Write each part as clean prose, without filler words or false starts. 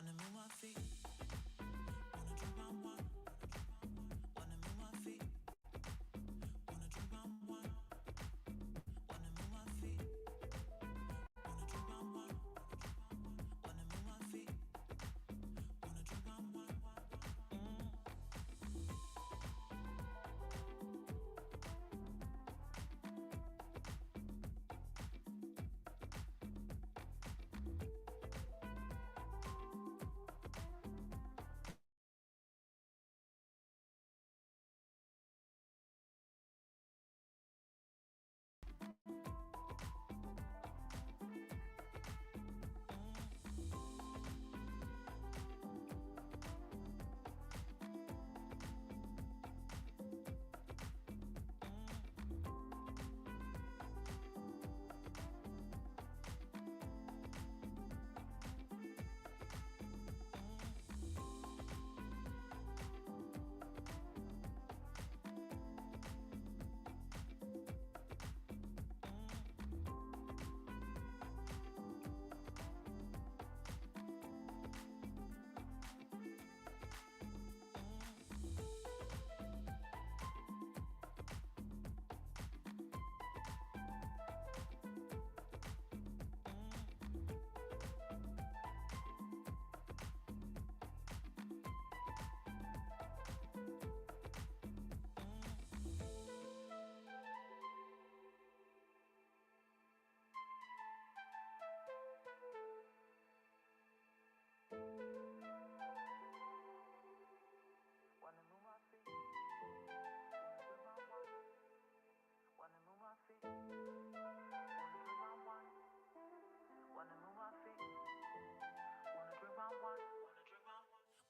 Wanna move my feet. Wanna drink my wine. Wanna move my feet. Wanna drink my wine. Wanna move my feet. Wanna drink my wine. Wanna move my feet. Wanna drink my wine.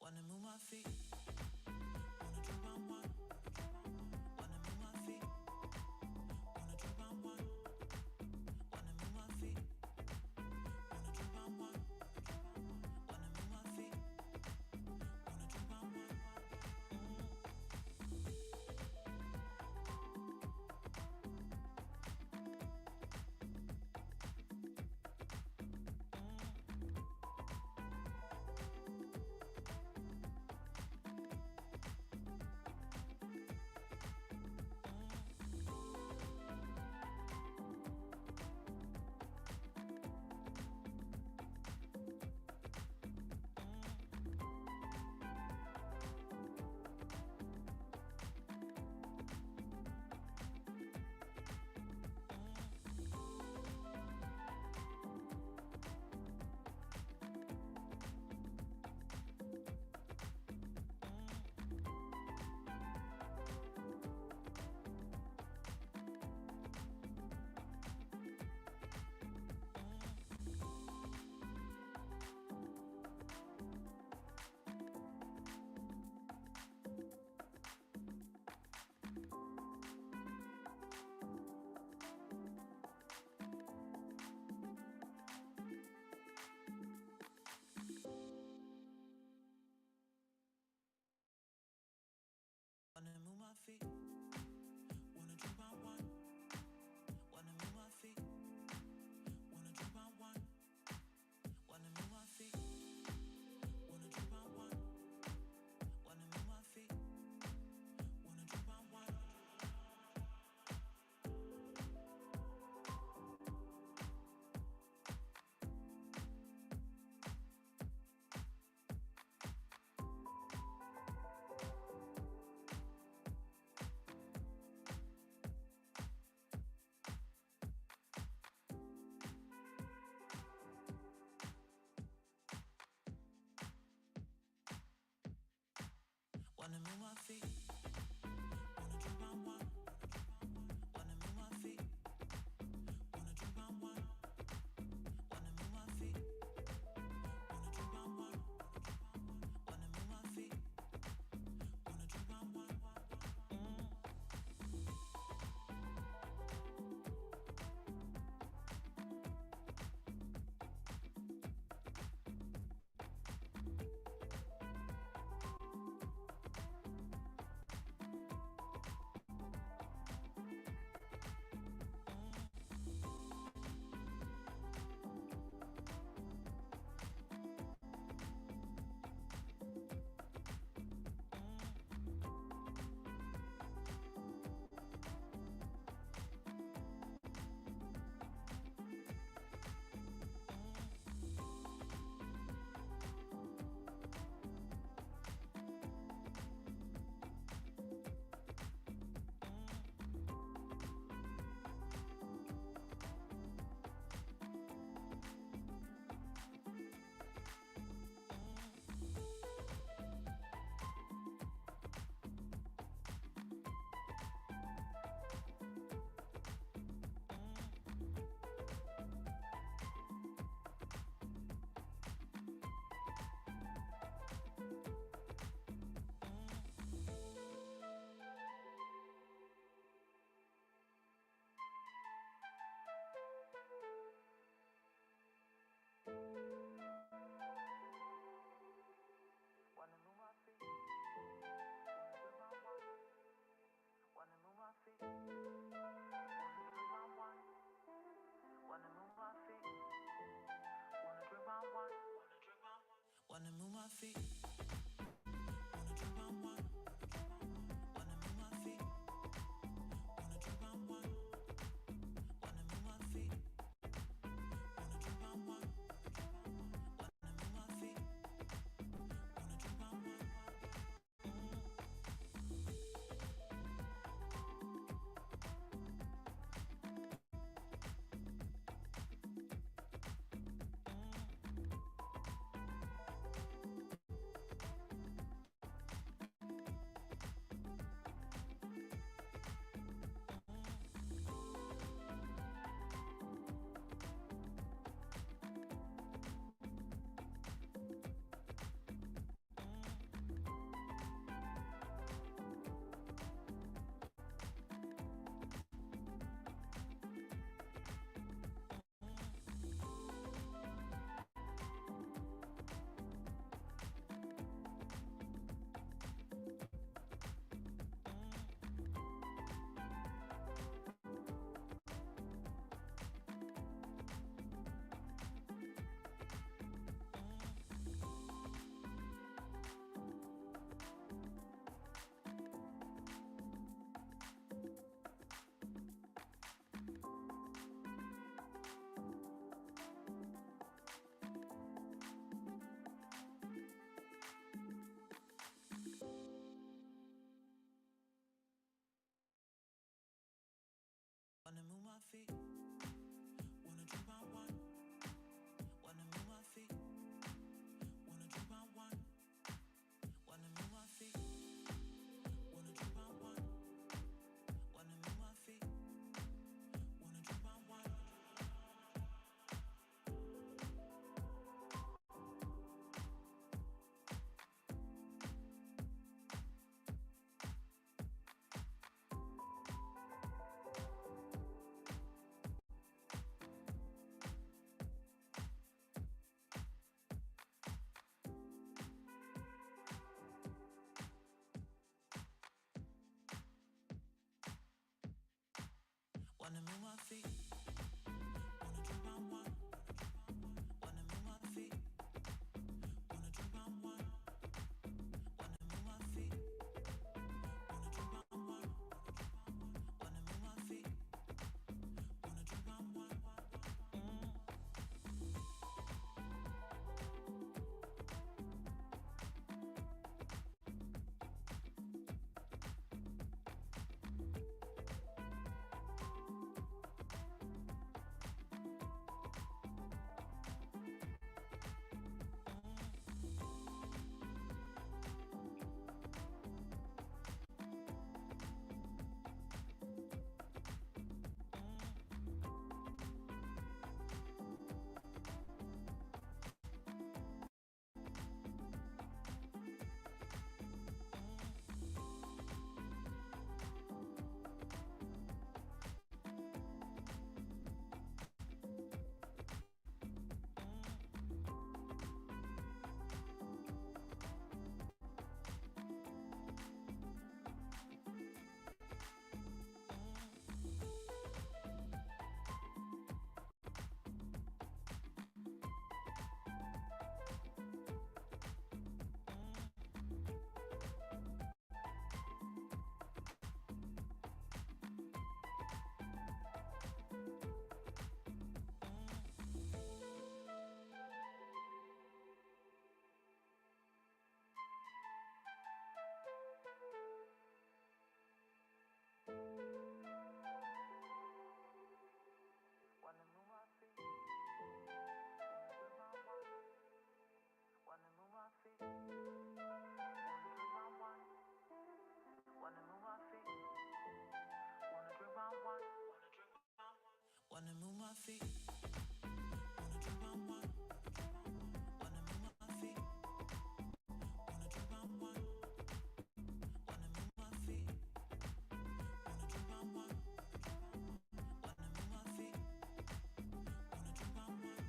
Wanna move my feet. Wanna move my feet. Wanna drink my wine. Wanna move my feet. Wanna drink my wine. Wanna move my feet. Wanna drink my wine. Wanna move my feet. Wanna drink my wine. Wanna move my feet. Wanna drink my wine. Wanna move my feet. Wanna drink my wine. Wanna move my feet. Wanna drink my wine. Wanna move my feet. Wanna drink my wine. Wanna move my feet. Wanna drink my wine. Wanna move my feet. Wanna drink my wine. move my feet. Wanna drink my wine. Wanna move my feet. Wanna drink my wine. Wanna move my feet. Wanna drink my wine. Wanna move my feet. Wanna drink my wine. Wanna move my feet. Wanna drink my wine. Wanna move my feet. Wanna drink my wine. Wanna move my feet. Wanna drink my wine. Wanna move my feet. Wanna drink my wine. Wanna move my feet. Wanna drink my wine. Wanna move my feet. Wanna drink my wine. Wanna move my feet. Wanna drink my wine. Wanna move my feet. Wanna drink my wine. Wanna move my feet. Wanna move my feet. Wanna drink my wine. Wanna move my feet. Wanna drink my wine. Wanna move my feet. Wanna drink my wine. Wanna move my feet. Wanna drink my wine. Wanna move my feet. Wanna drink my wine. Wanna move my feet. Wanna drink my wine.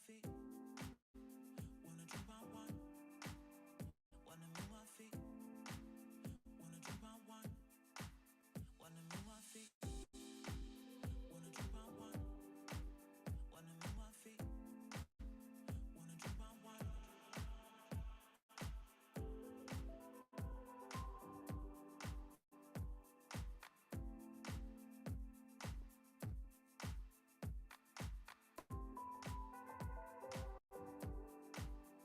feet. Wanna drink my wine. Wanna move my feet. Wanna drink my wine. Wanna move my feet. Wanna drink my wine. Wanna move my feet. Wanna drink my wine. Wanna move my feet. Wanna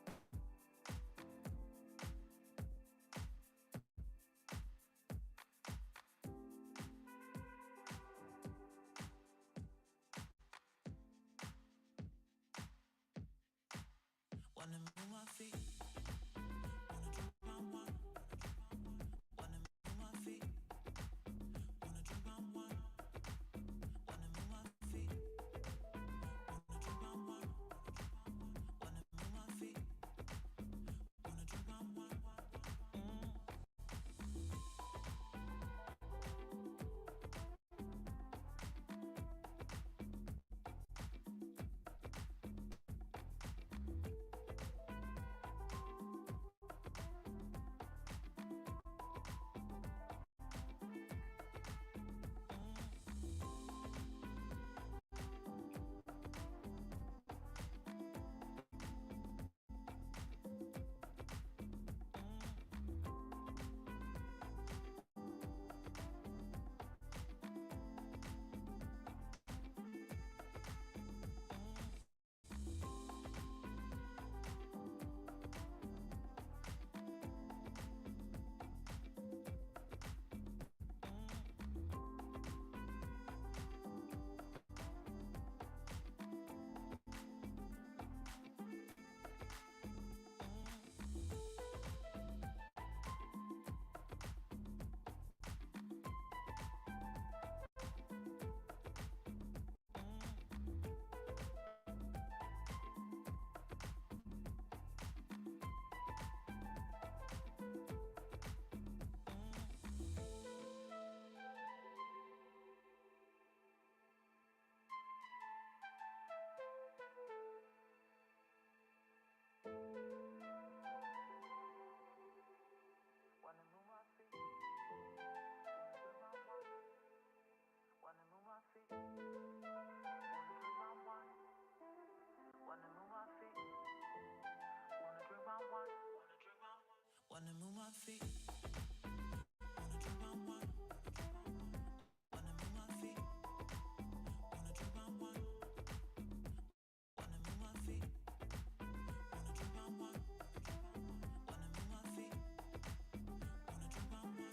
drink my wine. Wanna move my feet. Wanna drink my wine. Wanna move my feet. Wanna drink my wine. Wanna move my feet. Wanna drink my wine. Wanna move my feet. Wanna move my feet. Wanna drink my wine. Wanna move my feet. Wanna drink my wine. Wanna move my feet. Wanna drink my wine. Wanna move my feet. Wanna drink my wine. Wanna move my feet. Wanna drink my wine. Wanna move my feet. Wanna drink my wine.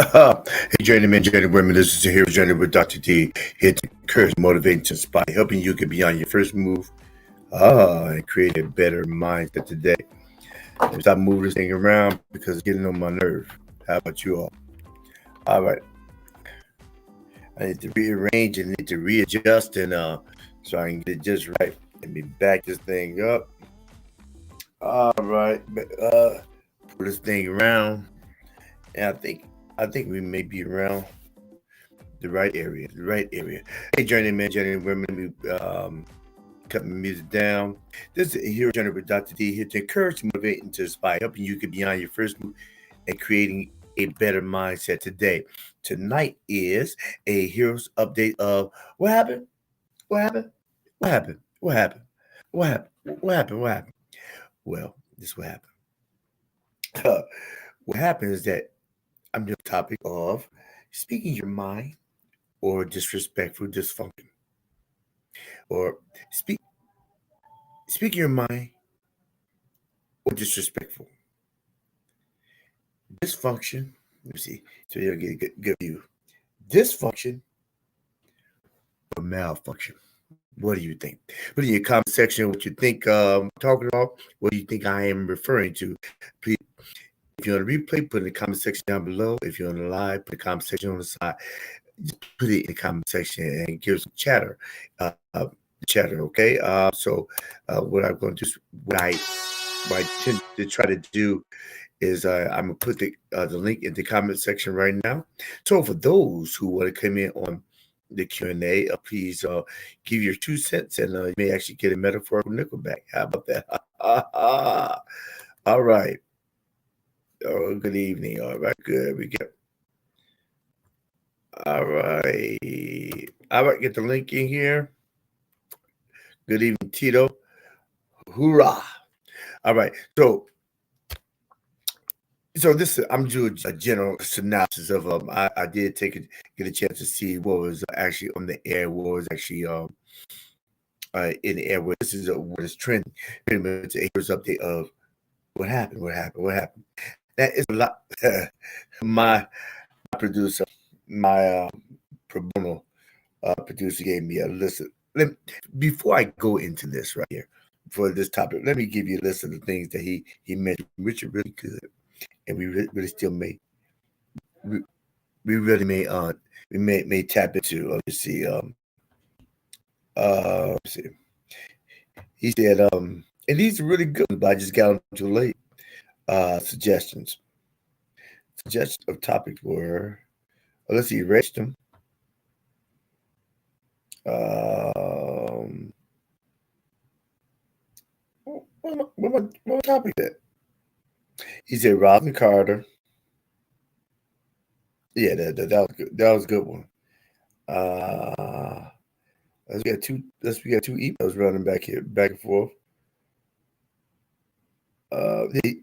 Hey, journeyman, journey women, this is the Hero Journey with Dr. D, here to encourage, motivate, to inspire, helping you get beyond your first move and create a better mindset today. Stop moving this thing around because it's getting on my nerve. How about you all? All right, I need to rearrange and need to readjust and so I can get it just right. Let me back this thing up. All right, pull this thing around, and I think we may be around the right area. The right area. Hey, journeyman, journey women. Let me cut my music down. This is Hero Journey with Dr. D here to encourage, motivate, and to inspire, helping you get beyond your first move and creating a better mindset today. Tonight is a hero's update of what happened? What happened? What happened? What happened? What happened? What happened? What happened? Well, this is what happened. What happened is that I'm doing the topic of speaking your mind or disrespectful dysfunction or speak speak your mind or disrespectful dysfunction. Let me see, so you'll get a good view. Dysfunction or malfunction. What do you think? Put in your comment section what you think talking about. What do you think I am referring to? Please, if you're on the replay, put in the comment section down below. If you're on the live, put the comment section on the side. Just put it in the comment section and give some chatter. Chatter, okay? What I'm going to do, what I tend to try to do is I'm gonna put the link in the comment section right now. So for those who want to come in on the Q&A, please give your 2 cents, and you may actually get a metaphorical nickel back. How about that? All right. Oh, good evening. All right, good. We get. All right. All right, get the link in here. Good evening, Tito. Hoorah! All right. So this I'm doing a general synopsis of I did get a chance to see what was actually on the air, what was actually in the air. This is what is trending. Pretty much a here's update of what happened. That is a lot. my producer, my pro bono producer gave me a list. Before I go into this right here for this topic, let me give you a list of the things that he mentioned, which are really good, and we really still we, we really may tap into. Let's see. Let's see. He said, and these are really good, but I just got them too late. Suggestions. Suggestions of topics were. Let's see. Erased them. Um, what topic that? He said Roslyn Carter. Yeah, that was good. That was a good one. Uh, we got two emails running back here, back and forth. He,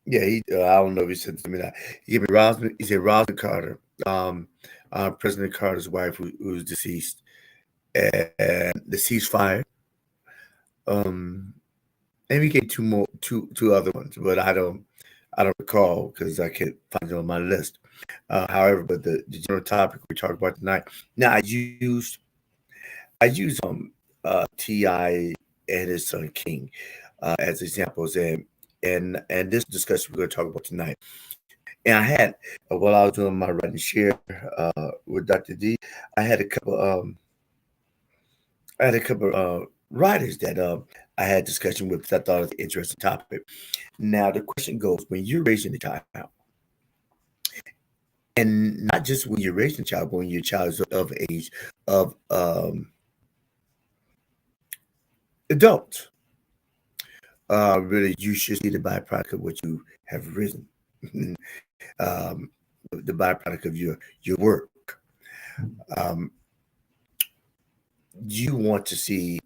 yeah, I don't know if he said to me that. He gave me Roslyn. He said Roslyn Carter, um, President Carter's wife, who's deceased, and the ceasefire. Um, and we gave two other ones, but I don't recall because I can't find it on my list. However, but the general topic we talked about tonight. Now I use Ti and his son King as examples, and this discussion we're going to talk about tonight. And I had while I was doing my writing share with Dr. D, I had a couple I had a couple writers that I had discussion with that I thought was an interesting topic. Now the question goes: when you're raising a child, and not just when you're raising a child, but when your child is of age of adult, really you should see the byproduct of what you have risen, um, the byproduct of your work. Um, you want to see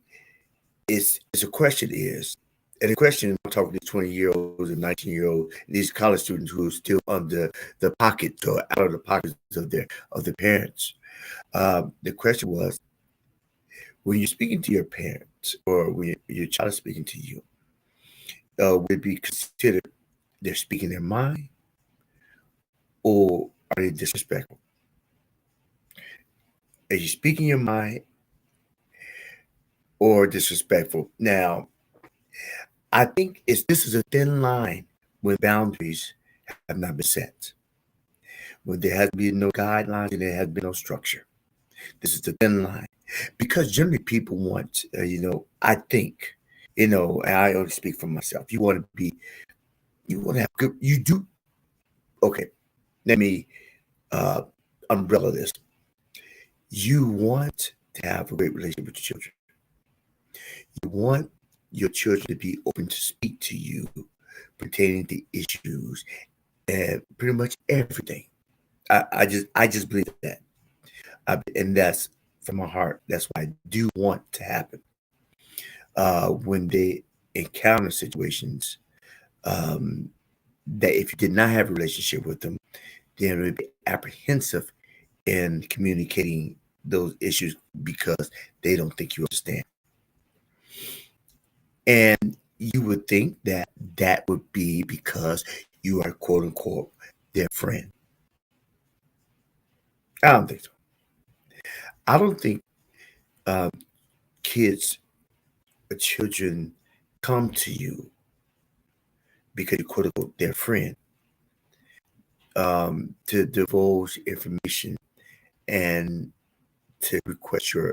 is a question is, and the question I'm talking to 20-year-olds and 19-year-olds, these college students who are still under the pocket or out of the pockets of their parents. The question was, when you're speaking to your parents or when your child is speaking to you, would it be considered they're speaking their mind, or Are they disrespectful? Are you speaking your mind or disrespectful? Now, I think this is a thin line when boundaries have not been set, when there has been no guidelines and there has been no structure. This is the thin line because generally people want, I think, and I only speak for myself. You want to have good, you do. Okay, let me uh, umbrella this. You want to have a great relationship with your children. You want your children to be open to speak to you pertaining to issues and pretty much everything. I just believe that, and that's from my heart. That's what I do want to happen. When they encounter situations um, that if you did not have a relationship with them, then would be apprehensive in communicating those issues because they don't think you understand. And you would think that that would be because you are quote unquote their friend. I don't think so. I don't think um, kids or children come to you because you quote unquote their friend to divulge information and to request your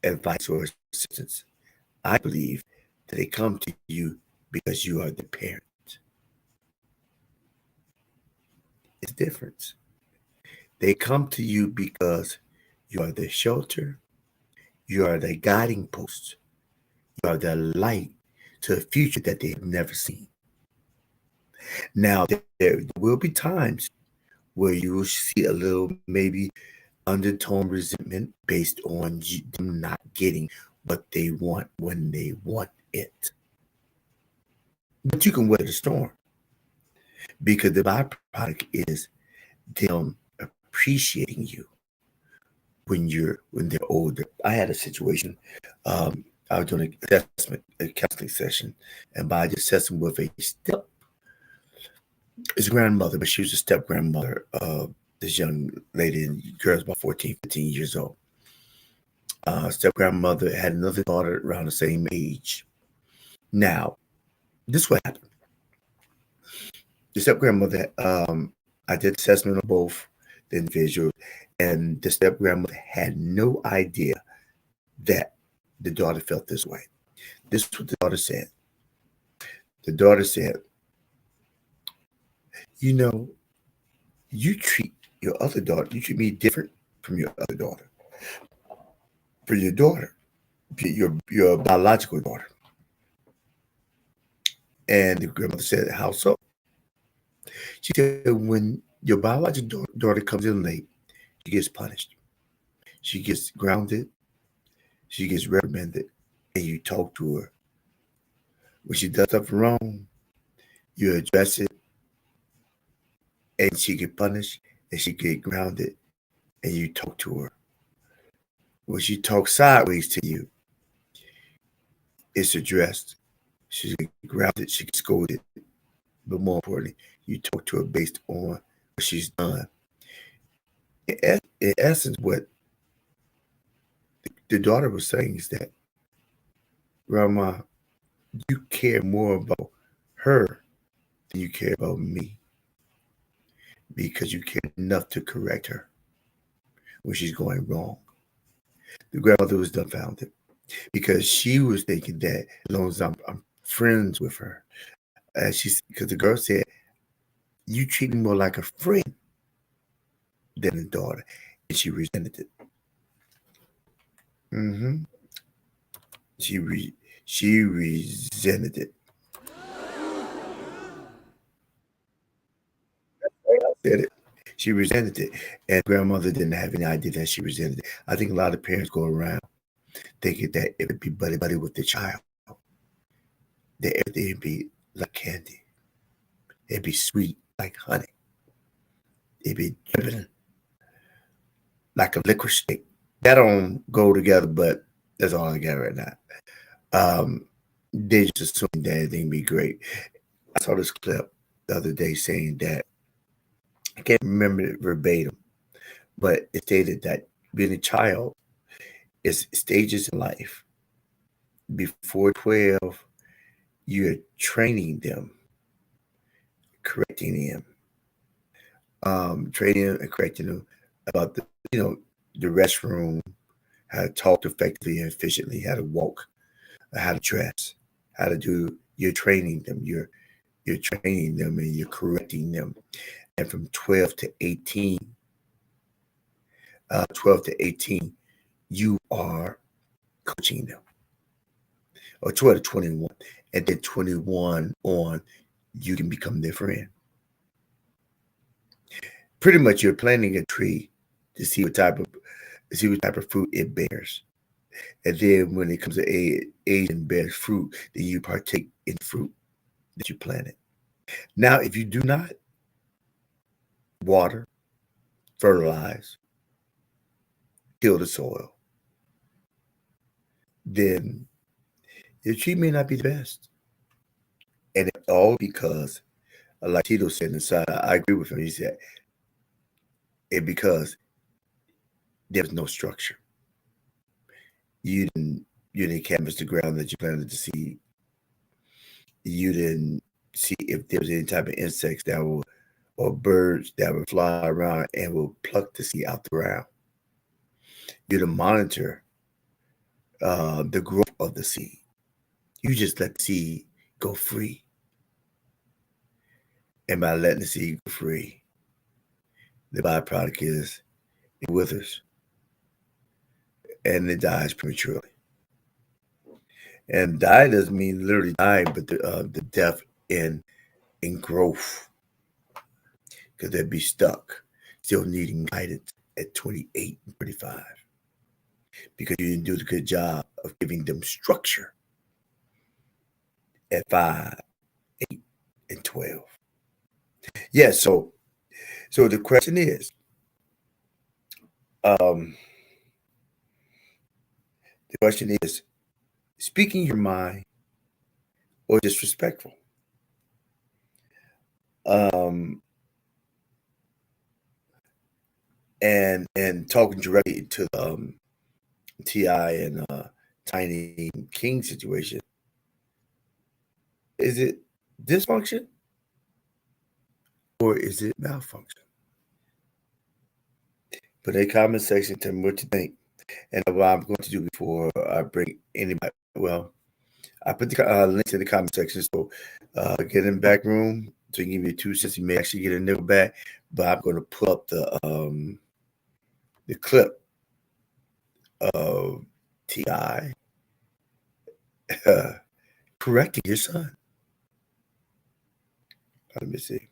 advice or assistance. I believe that they come to you because you are the parent. It's different. They come to you because you are the shelter, you are the guiding post, you are the light to a future that they have never seen. Now, there will be times where you will see a little maybe undertone resentment based on them not getting what they want when they want it. But you can weather the storm because the byproduct is them appreciating you when they're older. I had a situation. I was doing an assessment, a counseling session, and by the assessment with a step, his grandmother, but she was a step grandmother of this young lady, and girl's about 14, 15 years old. Step grandmother had another daughter around the same age. Now, this what happened. The step grandmother, I did assessment on both the individuals, and the step grandmother had no idea that the daughter felt this way. This is what the daughter said. The daughter said, you know, you treat your other daughter, you treat me different from your other daughter. For your daughter, your biological daughter. And the grandmother said, how so? She said, when your biological daughter comes in late, she gets punished. She gets grounded. She gets reprimanded. And you talk to her. When she does something wrong, you address it, and she get punished, and she get grounded, and you talk to her. When she talks sideways to you, it's addressed. She get grounded, she gets scolded. But more importantly, you talk to her based on what she's done. In essence, what the daughter was saying is that, Grandma, you care more about her than you care about me because you care enough to correct her when she's going wrong. The grandmother was dumbfounded because she was thinking that as long as I'm friends with her, because the girl said, you treat me more like a friend than a daughter, and she resented it. hmm She she resented it. I said it. She resented it, and grandmother didn't have any idea that she resented it. I think a lot of parents go around thinking that it would be buddy buddy with the child, that everything would be like candy, it'd be sweet like honey, it'd be dripping like a liquor stick. That don't go together, but that's all I got right now. They just assume that everything be great. I saw this clip the other day saying that I can't remember it verbatim, but it stated that being a child is stages in life. Before 12, you're training them, correcting them, training and correcting them about the restroom, how to talk effectively and efficiently, how to walk, how to dress, how to do. You're training them. You're training them and you're correcting them. And from 12 to 18, you are coaching them. Or 12 to 21. And then 21 on, you can become their friend. Pretty much you're planting a tree to see what type of fruit it bears. And then when it comes to age and bears fruit, then you partake in fruit that you planted. Now, if you do not water, fertilize, till the soil, then your tree may not be the best. And it's all because, like Tito said inside, I agree with him. He said, it because there's no structure. You didn't canvass the ground that you planted the seed. You didn't see if there was any type of insects or birds that would fly around and will pluck the seed out the ground. You didn't monitor the growth of the seed. You just let the seed go free. And by letting the seed go free, the byproduct is it withers and it dies prematurely. And die doesn't mean literally dying, but the death in growth, because they'd be stuck, still needing guidance at 28 and 35, because you didn't do a good job of giving them structure at 5, 8, and 12. Yeah, so the question is, speaking your mind or disrespectful? And talking directly to the T.I. and Tiny King situation, is it dysfunction or is it malfunction? Put in the comment section, tell me what you think. And what I'm going to do before I bring anybody, well, I put the links in the comment section, so get in the back room so you can give me 2 cents. You may actually get a nickel back, but I'm going to pull up the clip of T.I. correcting your son. Let me see.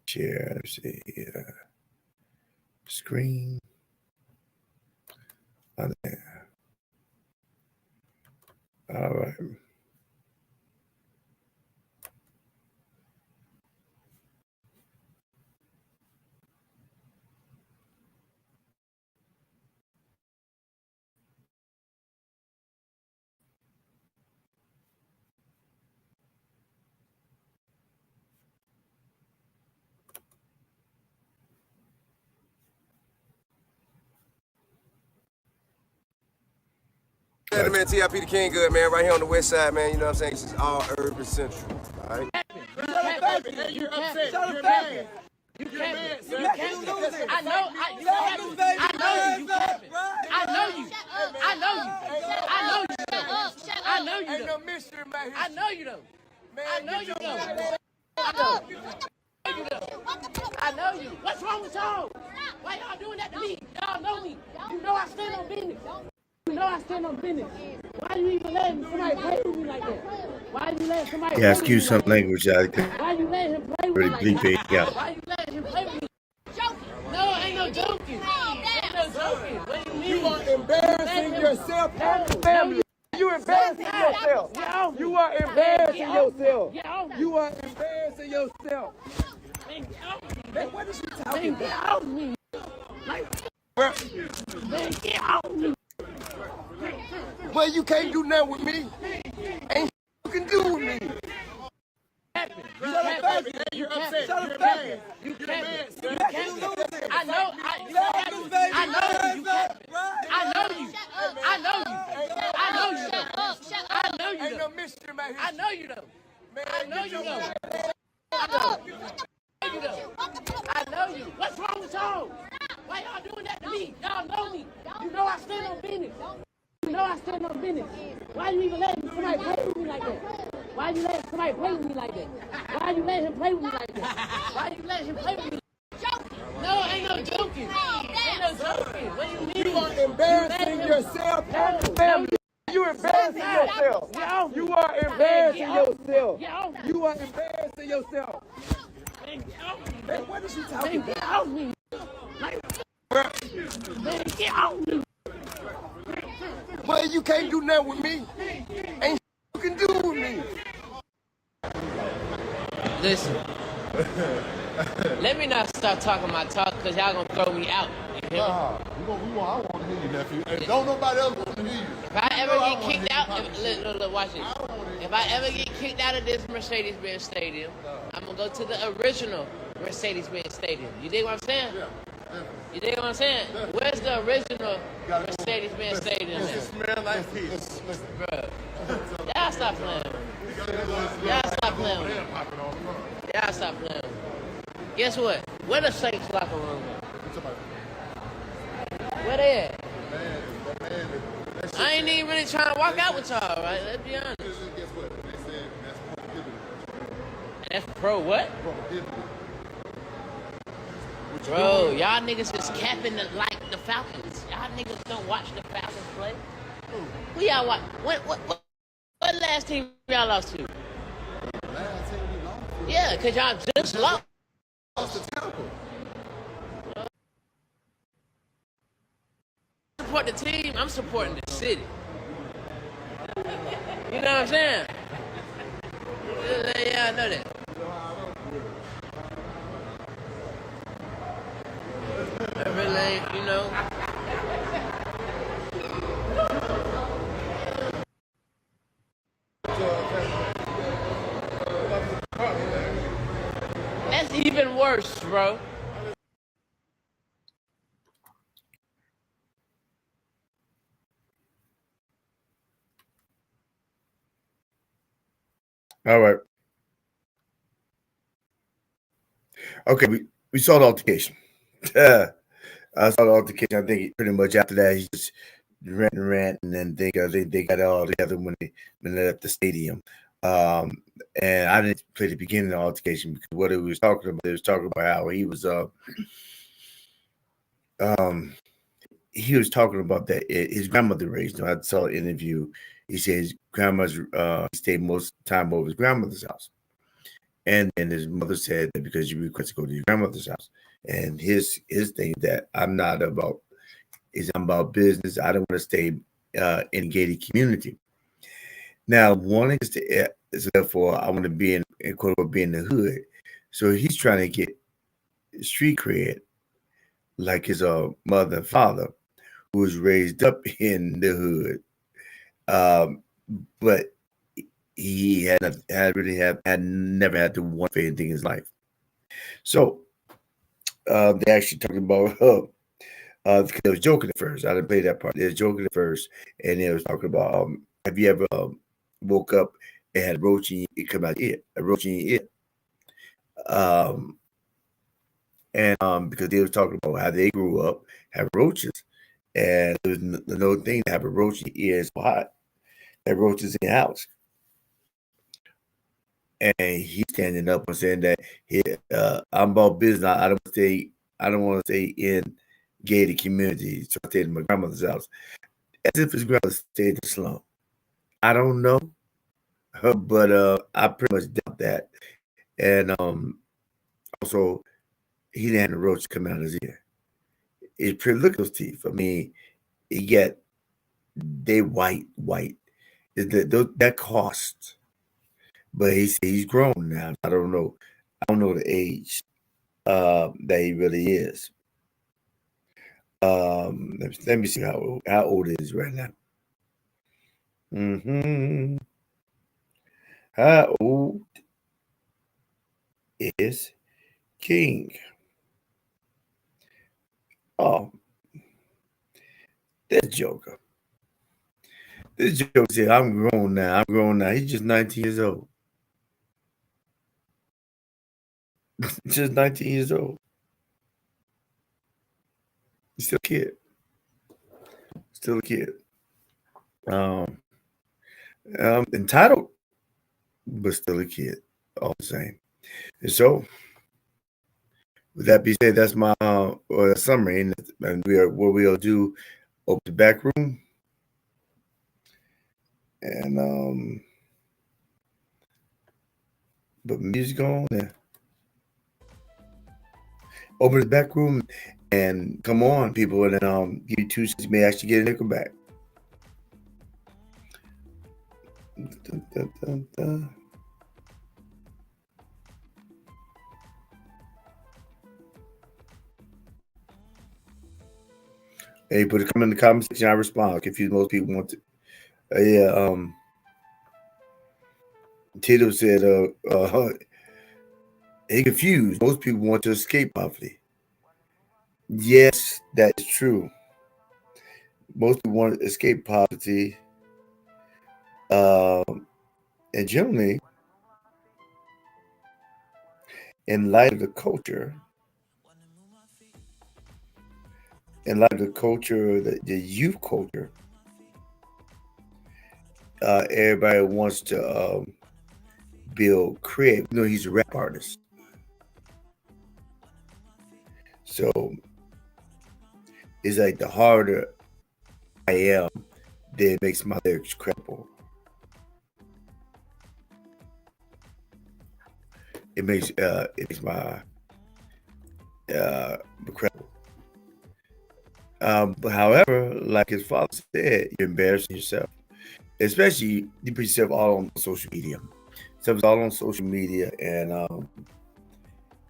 Share. Let me see. Screen. On there. All right. Yeah, the man TIP the King good, man, right here on the west side, man, you know what I'm saying? It's just all urban central, all right? You're upset. You're mad. You can't. You can't. I know you. I know you. I know you. I know you. I know you. Ain't no mystery, man. I know you though. I know you though. I know you. What's wrong with y'all? Why y'all doing that to me? Y'all know me. You know I stand on business. You know I stand on business. Why you even letting somebody play with me like that? Why you letting somebody Yeah, excuse some language. Why you letting him play with me like bleep that? it out. Why you letting him play with me? No, ain't no joking. Ain't no joking. What do you mean? You are embarrassing yourself and your family. You embarrassing yourself. You are embarrassing yourself. You are embarrassing yourself. Man, what is you talking about? Get off me. Man, get off me. Well, you can't do nothing with me. Ain't you can do with me. You're upset. Shut up, man. You can't. You can't. lose it. I know. I know you. I know you. I know you. I know you. I know you. Ain't no mystery, man. I know you though. I know you though. I know you. What's wrong with y'all? Why y'all doing that to me? Y'all know me. You know I stand on business. You know I stand on business. Why you even letting somebody play with me like that? Why you letting somebody play with me like that? Why you letting him play with me like that? Why you letting him play with me? No, ain't no joking. Ain't no joking. What do you mean? You are embarrassing yourself and your family. You embarrassing yourself. You are embarrassing yourself. You are embarrassing yourself. Man, what is she talking about? Get off me. Man, get off me. Well, you can't do nothing with me. Ain't you can do with me. Listen. Let me not stop talking my talk because y'all gonna throw me out. You hear me? I want to hear you, nephew. And don't nobody else want to hear you. If I ever get kicked out, look, watch it. If I ever get kicked out of this Mercedes-Benz Stadium, I'm gonna go to the original Mercedes-Benz Stadium. You dig what I'm saying? You dig what I'm saying? Where's the original Mercedes-Benz Stadium? Smell like peace. Bruh. Y'all stop playing. Y'all stop playing. Y'all stop playing. Guess what? Where the Saints locker room at? Where they at? I ain't even really trying to walk out with y'all, right? Let's be honest. Guess what? They said that's prohibited. That's pro what? Bro, y'all niggas is capping like the Falcons. Y'all niggas don't watch the Falcons play. Who y'all watch? What last team y'all lost to? Last team we lost to. Yeah, because y'all just lost. Lost to Tampa. Support the team, I'm supporting the city. You know what I'm saying? Yeah, I know that. I really, you know. That's even worse, bro. All right. Okay, we saw the altercation. I saw the altercation. I think pretty much after that, he just rant, and then they got it all together when they left the stadium. And I didn't play the beginning of the altercation because what it was talking about how he was talking about that his grandmother raised him. I saw an interview. He said his grandma's he stayed most of the time over his grandmother's house. And then his mother said that because you requested to go to your grandmother's house. And his thing that I'm about business. I don't want to stay in a gated community. Now, one is therefore I want to be in quote unquote be in the hood. So he's trying to get street cred like his mother and father, who was raised up in the hood. But he had never had to want for anything in his life. So they actually talking about because they was joking at first. I didn't play that part. They was joking at first, and they was talking about have you ever woke up and had a roach in your, come out your ear, a roach in your ear? And because they was talking about how they grew up having roaches, and there was no thing to have a roach in your ear is so hot. That roaches in your house. And he's standing up and saying that I'm about business. I don't want to stay in gated communities. So I stayed in my grandmother's house. As if his grandmother stayed in the slum. I don't know. But I pretty much doubt that. And also he didn't have a roach coming out of his ear. It's pretty look at those teeth. I mean, they white. That cost. But he's grown now. I don't know the age that he really is. Let me see how old he is right now. How old is King. Oh, that Joker. This Joker said, I'm grown now. I'm grown now. He's just 19 years old. Just 19 years old. He's still a kid. Still a kid. Um, entitled, but still a kid. All the same. And so, with that being said, that's my summary. And what we'll do, open the back room and put music on and open the back room and come on, people, and then give you 2 cents. You may actually get a nickel back. Dun, dun, dun, dun. Hey, put it come in the comment section. I respond. Confused. Most people want to. Yeah. Tito said, he confused. Most people want to escape poverty. Yes, that is true. Most people want to escape poverty. And generally, in light of the culture, the youth culture, everybody wants to build create. You know, he's a rap artist. So it's like the harder I am, then it makes my lyrics credible. It makes my credible. But however, like his father said, you're embarrassing yourself. Especially you put yourself all on social media. Stuff's all on social media, and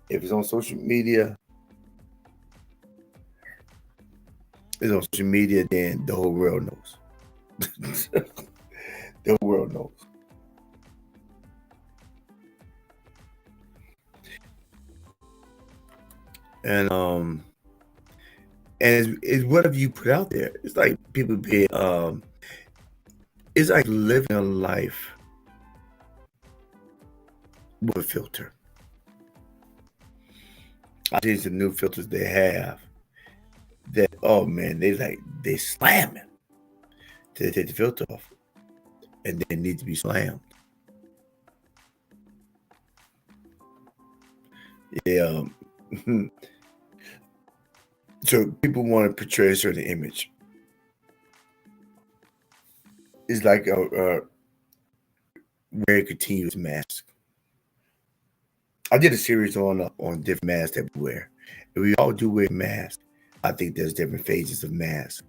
if it's on social media, then the whole world knows. The whole world knows. And it's whatever you put out there. It's like people being it's like living a life with a filter. I see some new filters they have that, oh man, they slam it to take the filter off, and they need to be slammed. Yeah. So people want to portray a certain image. It's like wearing a continuous mask. I did a series on different masks that we wear. And we all do wear masks. I think there's different phases of masks.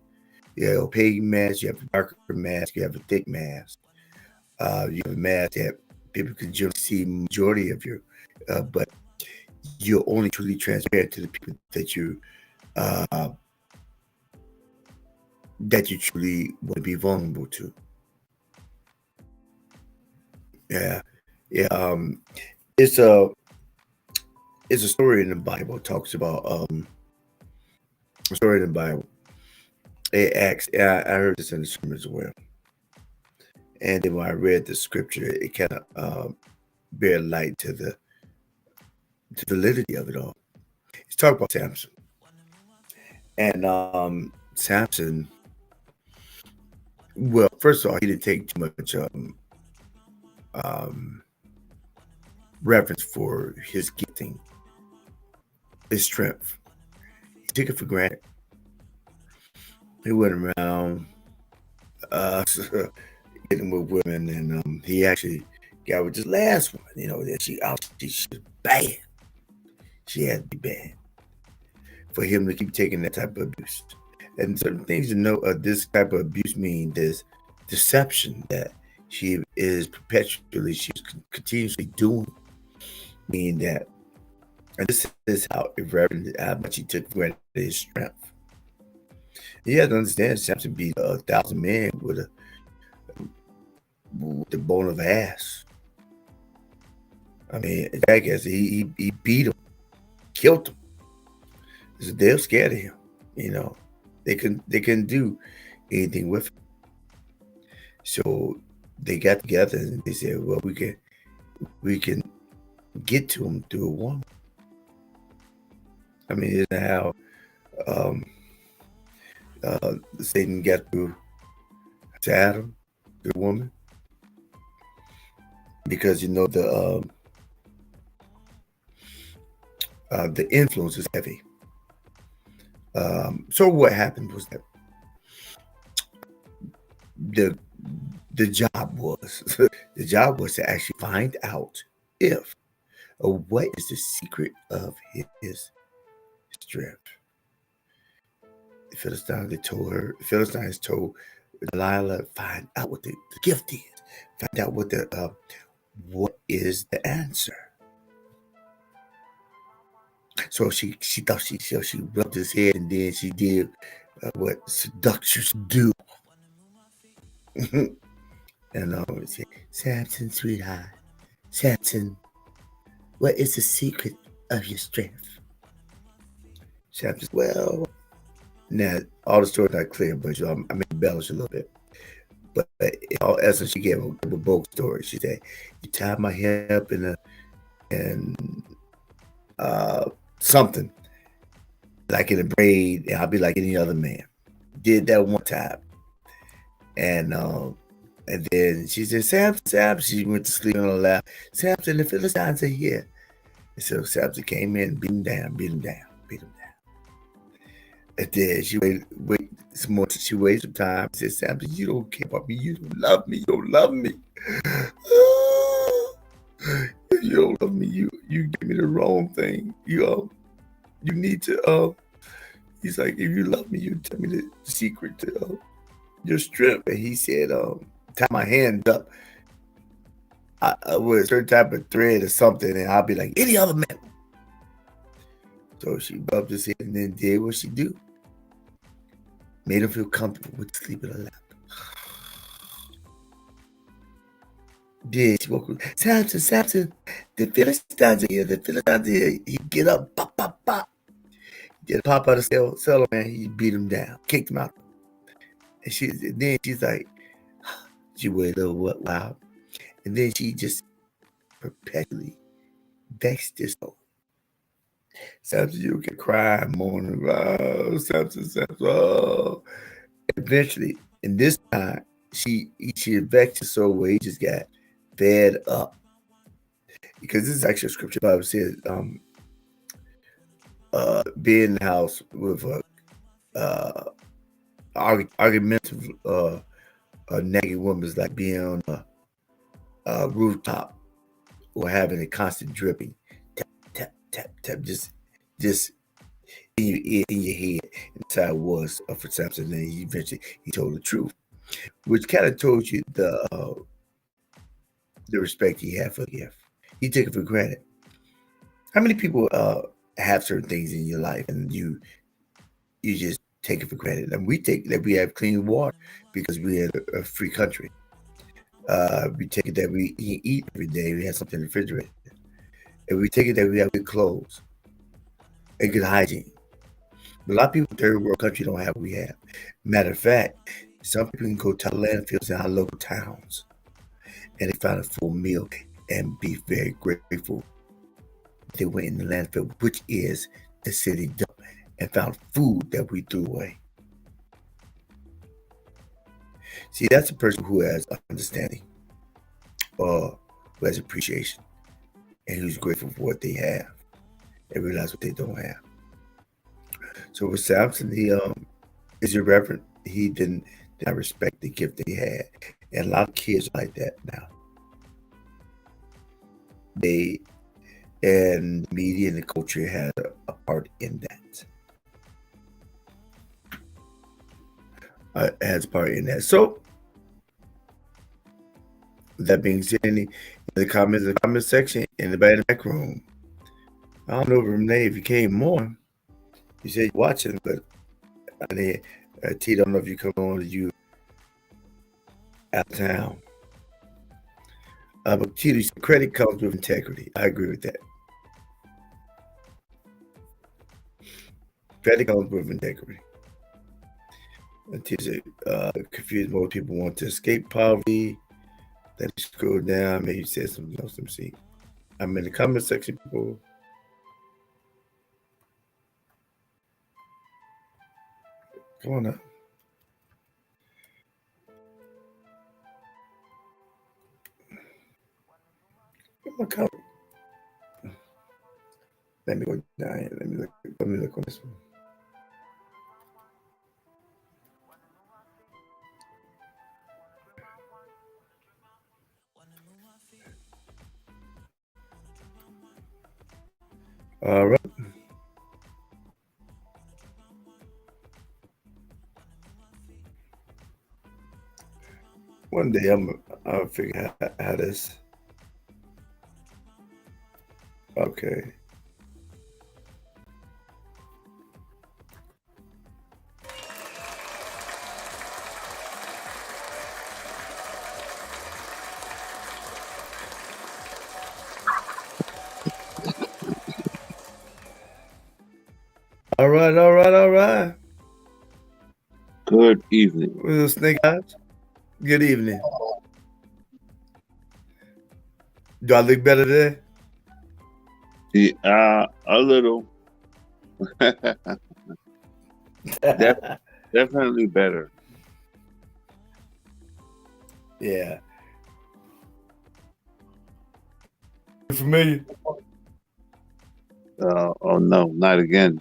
You have opaque mask, you have a darker mask, you have a thick mask. You have a mask that people can just see majority of your, but you're only truly transparent to the people that you truly want to be vulnerable to. Yeah, yeah. It's a story in the Bible. It talks about a story in the Bible. It acts. I heard this in the sermon as well. And then when I read the scripture, it kind of bear light to the validity of it all. It's talking about Samson, and Samson. Well, first of all, he didn't take too much reverence for his gifting, his strength. He took it for granted. He went around getting with women, and he actually got with this last one. You know that she was bad. She had to be bad for him to keep taking that type of abuse. And certain things to know, this type of abuse means this deception that she is perpetually, she's continuously doing. Meaning that, and this is how irreverent, how much he took for granted his strength. You have to understand, Samson beat 1,000 men with the bone of ass. I mean, jackass, he beat him. killed him. So they're scared of him. You know, they couldn't do anything with him. So they got together and they said, well, we can get to him through a woman. I mean, isn't that how um, Satan got through to Adam, the woman? Because the influence is heavy. So what happened was that the the job was the job was to actually find out if or what is the secret of his strength. The Philistines told Delilah, find out what the gift is. Find out what is the answer. So she thought she rubbed his head and then she did what seducers do. And she said, Samson, sweetheart, Samson, what is the secret of your strength? Samson, well, now all the stories not clear, but I may embellish a little bit. But in all essence, she gave a bold story. She said, "You tied my hair up in something like in a braid, and I'll be like any other man." Did that one time, and then she said, Samson. She went to sleep on her lap. Samson, the Philistines are here. And so Samson came in, beat him down. And then she waited some more. She waited some time. She said, Samson, you don't care about me. You don't love me. You don't love me. If you don't love me, you give me the wrong thing. You need to. He's like, if you love me, you tell me the secret to your strength. And he said, tie my hand up with a certain type of thread or something, and I'll be like any other man. So she rubbed his head and then did what she do. Made him feel comfortable with sleeping in her lap. Then she woke up. Samson, the Philistines are here. He get up, pop, pop, pop. Get pop out of the cellar, man. He beat him down, kicked him out. And then she's like, she waited a little while. And then she just perpetually vexed his soul. Samson, you can cry, mourning. Oh, Samson. Oh. Eventually, in this time, she vexed his soul where he just got fed up. Because this is actually a scripture. The Bible says, being in the house with a argumentative, naked woman is like being on a rooftop or having a constant dripping, tap, tap, tap, tap, just in your ear, in your head. And that's how it was for Samson. And eventually he told the truth, which kind of told you the respect he had for the gift. He took it for granted. How many people have certain things in your life and you just take it for granted? And we take that we have clean water because we're in a free country. We take it that we eat every day. We have something in the refrigerator. And we take it that we have good clothes and good hygiene. But a lot of people in third world country don't have what we have. Matter of fact, some people can go to landfills in our local towns and they find a full meal and be very grateful. They went in the landfill, which is the city dump, and found food that we threw away. See, that's a person who has understanding or who has appreciation and who's grateful for what they have and realize what they don't have. So with Samson, he is irreverent. He did not respect the gift that he had. And a lot of kids are like that now. And the media and the culture had a part in that. Has a part in that. So, with that being said, in the comment section, in the back room, I don't know, Renee, if you came more. You said you're watching, but T, don't know if you come on or you out of town. But T, credit comes with integrity. I agree with that. Better comes with integrity. Until confused, most people want to escape poverty. Let me scroll down. Maybe you said something else. Let me see. I'm in the comment section, people. Come on up. Come on. Let me go down here. Let me look on this one. All right. One day I'll figure out how this. Okay. All right. All right. All right. Good evening. Little snake eyes. Good evening. Do I look better today? A little. Definitely better. Yeah. You familiar? Oh no, not again.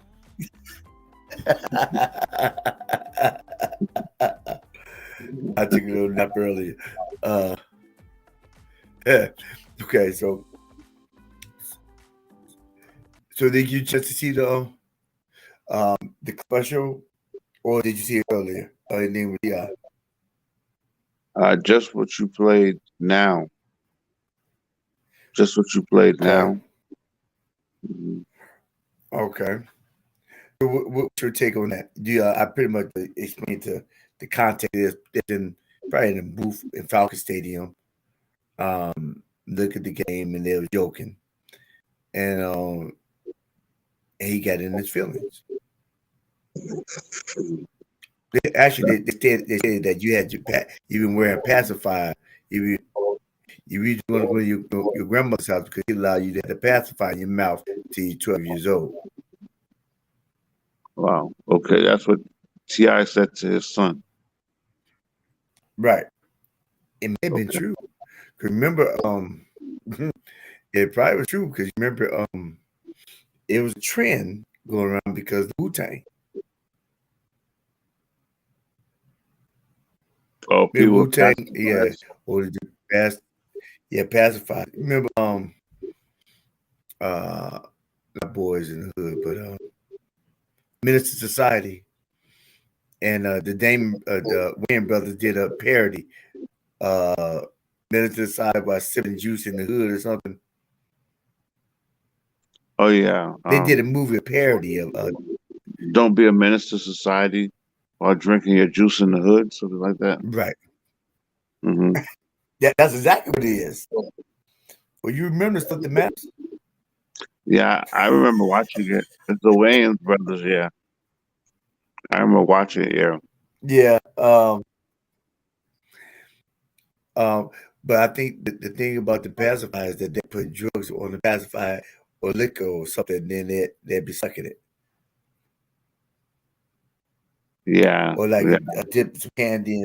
I took a little nap earlier. Yeah. Okay, so did you just see the special, or did you see it earlier? Your name was Just what you played now. Just what you played okay. now. Mhm. Okay. So what's your take on that? I pretty much explained the context is probably in the booth in Falcon Stadium. Look at the game and they were joking, and he got in his feelings. They said that you had you've been wearing pacifier. You really want to go to your grandmother's house because she allowed you to have the pacifier in your mouth till you're 12 years old. Wow. Okay, that's what Ti said to his son. Right. It may have been Okay. true. Cause remember, it probably was true because remember, it was a trend going around because of Wu-Tang. Oh, Remember people Wu-Tang? passing Yeah. by. Or the pacifier. Remember, not Boys in the Hood, but Minister Society and the Wayne brothers did a parody. Uh, Minister Society by sipping juice in the hood or something. Oh yeah. They did a movie a parody of Don't be a menace to society while drinking your juice in the hood, something like that. right. Hmm. That's exactly what it is. Well, you remember stuff that matters. Yeah, I remember watching it. It's the Wayans brothers. Yeah, I remember watching it. Yeah. Yeah. Um, but I think the thing about the pacifier is that they put drugs on the pacifier or liquor or something, and then they'd be sucking it. Yeah. Or like Yeah. a dip some candy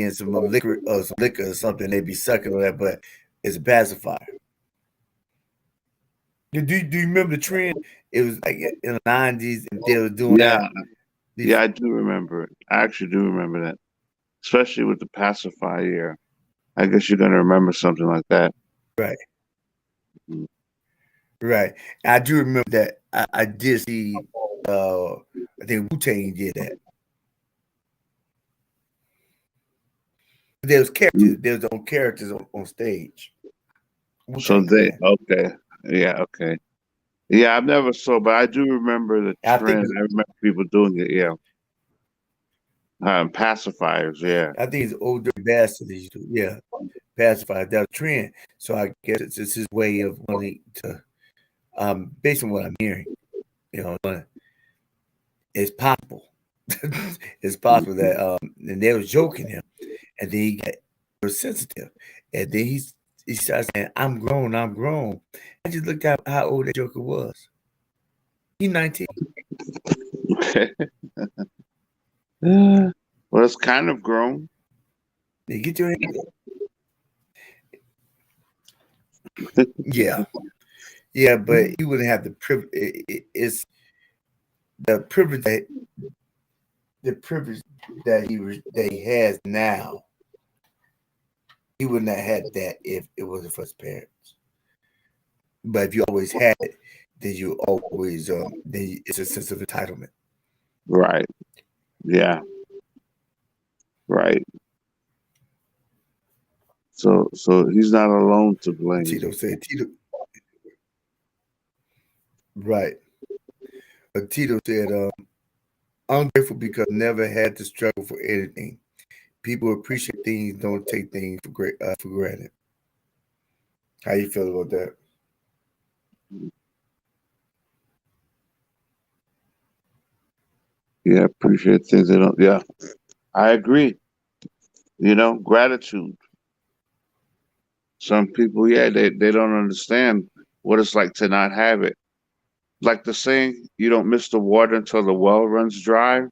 and some liquor or some liquor or something, they'd be sucking on that, but it's a pacifier. Do you remember the trend? It was like in the 90s and they were doing Yeah. that. Yeah, These I do remember it. I actually do remember that, especially with the pacifier. Yeah, I guess you're gonna remember something like that. right. Mhm. Right. I do remember that I did see I think Wu-Tang did that. There was characters, there was their own characters on stage. So Wu-Tang they Clan. okay. Yeah. Okay. Yeah, I've never saw, but I do remember the I think trend. I remember people doing it. Yeah, pacifiers. Yeah. it's older bastards used to, yeah, pacify that trend. So I guess it's his way of wanting to based on what I'm hearing. You know, it's possible. It's possible that and they was joking him, and then he got was sensitive, and then he started saying, "I'm grown, I'm grown." I just looked at how old that Joker was. He's 19. Well, it's kind of grown. You get your yeah, yeah, but he wouldn't have the privilege. It's the privilege that he has now. He wouldn't have had that if it wasn't for his parents. But if you always had it, then you always then it's a sense of entitlement. Right. Yeah. Right. So he's not alone to blame. Tito, right. But Tito said, ungrateful because never had to struggle for anything. People appreciate things, don't take things for granted. How you feel about that? Yeah, appreciate things they don't. Yeah, I agree. Gratitude. Some people, yeah, they don't understand what it's like to not have it. Like the saying, you don't miss the water until the well runs dry.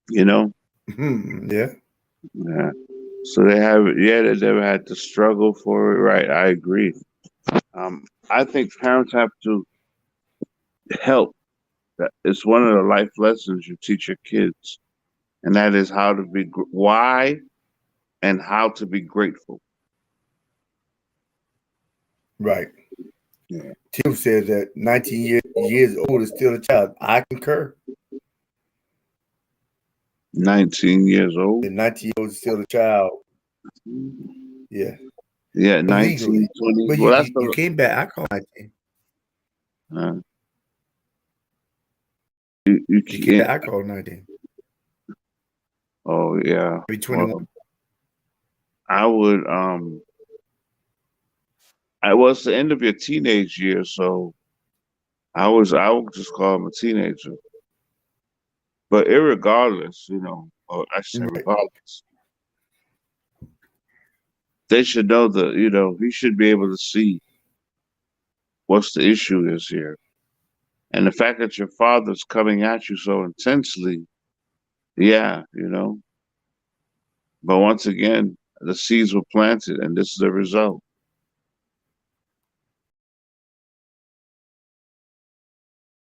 You know, Yeah. yeah. So they have, yeah, they never had to struggle for it. Right, I agree. I think parents have to help. It's one of the life lessons you teach your kids, and that is how to be why and how to be grateful. Right. Yeah. Tim says that 19 years old is still a child. I concur. 19 years old. The 19-year-old is still a child. Yeah. Yeah, Legally. 19, 20. But Well, that's you came back. I call 19. uh, you You came back. can't. I call 19. Oh yeah. Maybe 21. Well, I would. I was the end of your teenage years, so I would just call him a teenager. But irregardless, or I should say Right. regardless, they should know he should be able to see what's the issue is here. And the fact that your father's coming at you so intensely, yeah. But once again, the seeds were planted, and this is the result.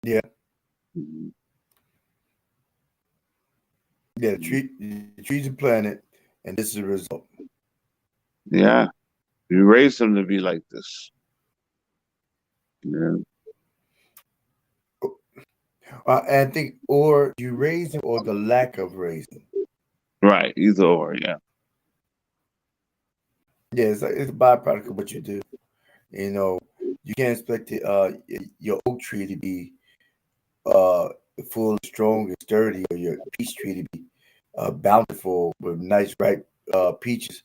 Yeah. Mhm. Yeah. The trees are planted, and this is the result. Yeah, you raised them to be like this. Yeah, I think, or you raising, or the lack of raising. right. Either or, yeah, Yeah, it's a byproduct of what you do. You know, you can't expect your oak tree to be uh, full, strong, and sturdy, or your peach tree to be bountiful with nice, ripe peaches,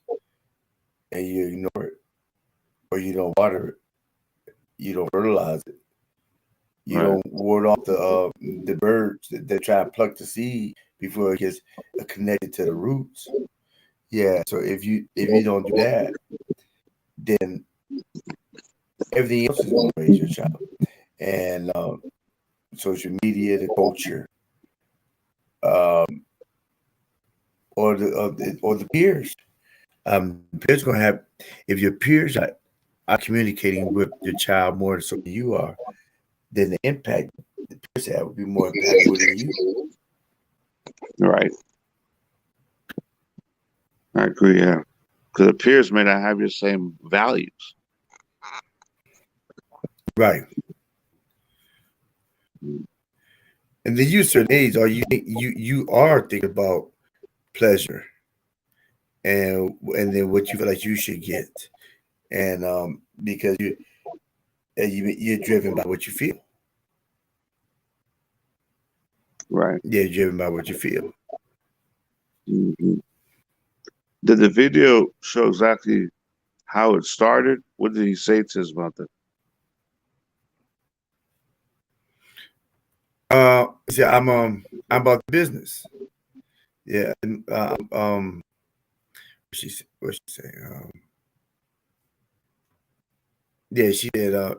and you ignore it, or you don't water it, you don't fertilize it, you right, don't ward off the birds that try to pluck the seed before it gets connected to the roots. Yeah, so if you don't do that, then everything else is going to raise your child, and social media, the culture, um, or the peers. Peers going to have if your peers are communicating with your child more so than you are, then the impact the peers have would be more impactful than you. right. I agree. Yeah, because the peers may not have your same values. Right. And then you certain age, or you are thinking about pleasure and then what you feel like you should get, and because you're driven by what you feel. Right. Yeah, you're driven by what you feel. Hmm. Did the video show exactly how it started? What did he say to his mother? See, I'm about the business. Yeah. What she say? Yeah, she said.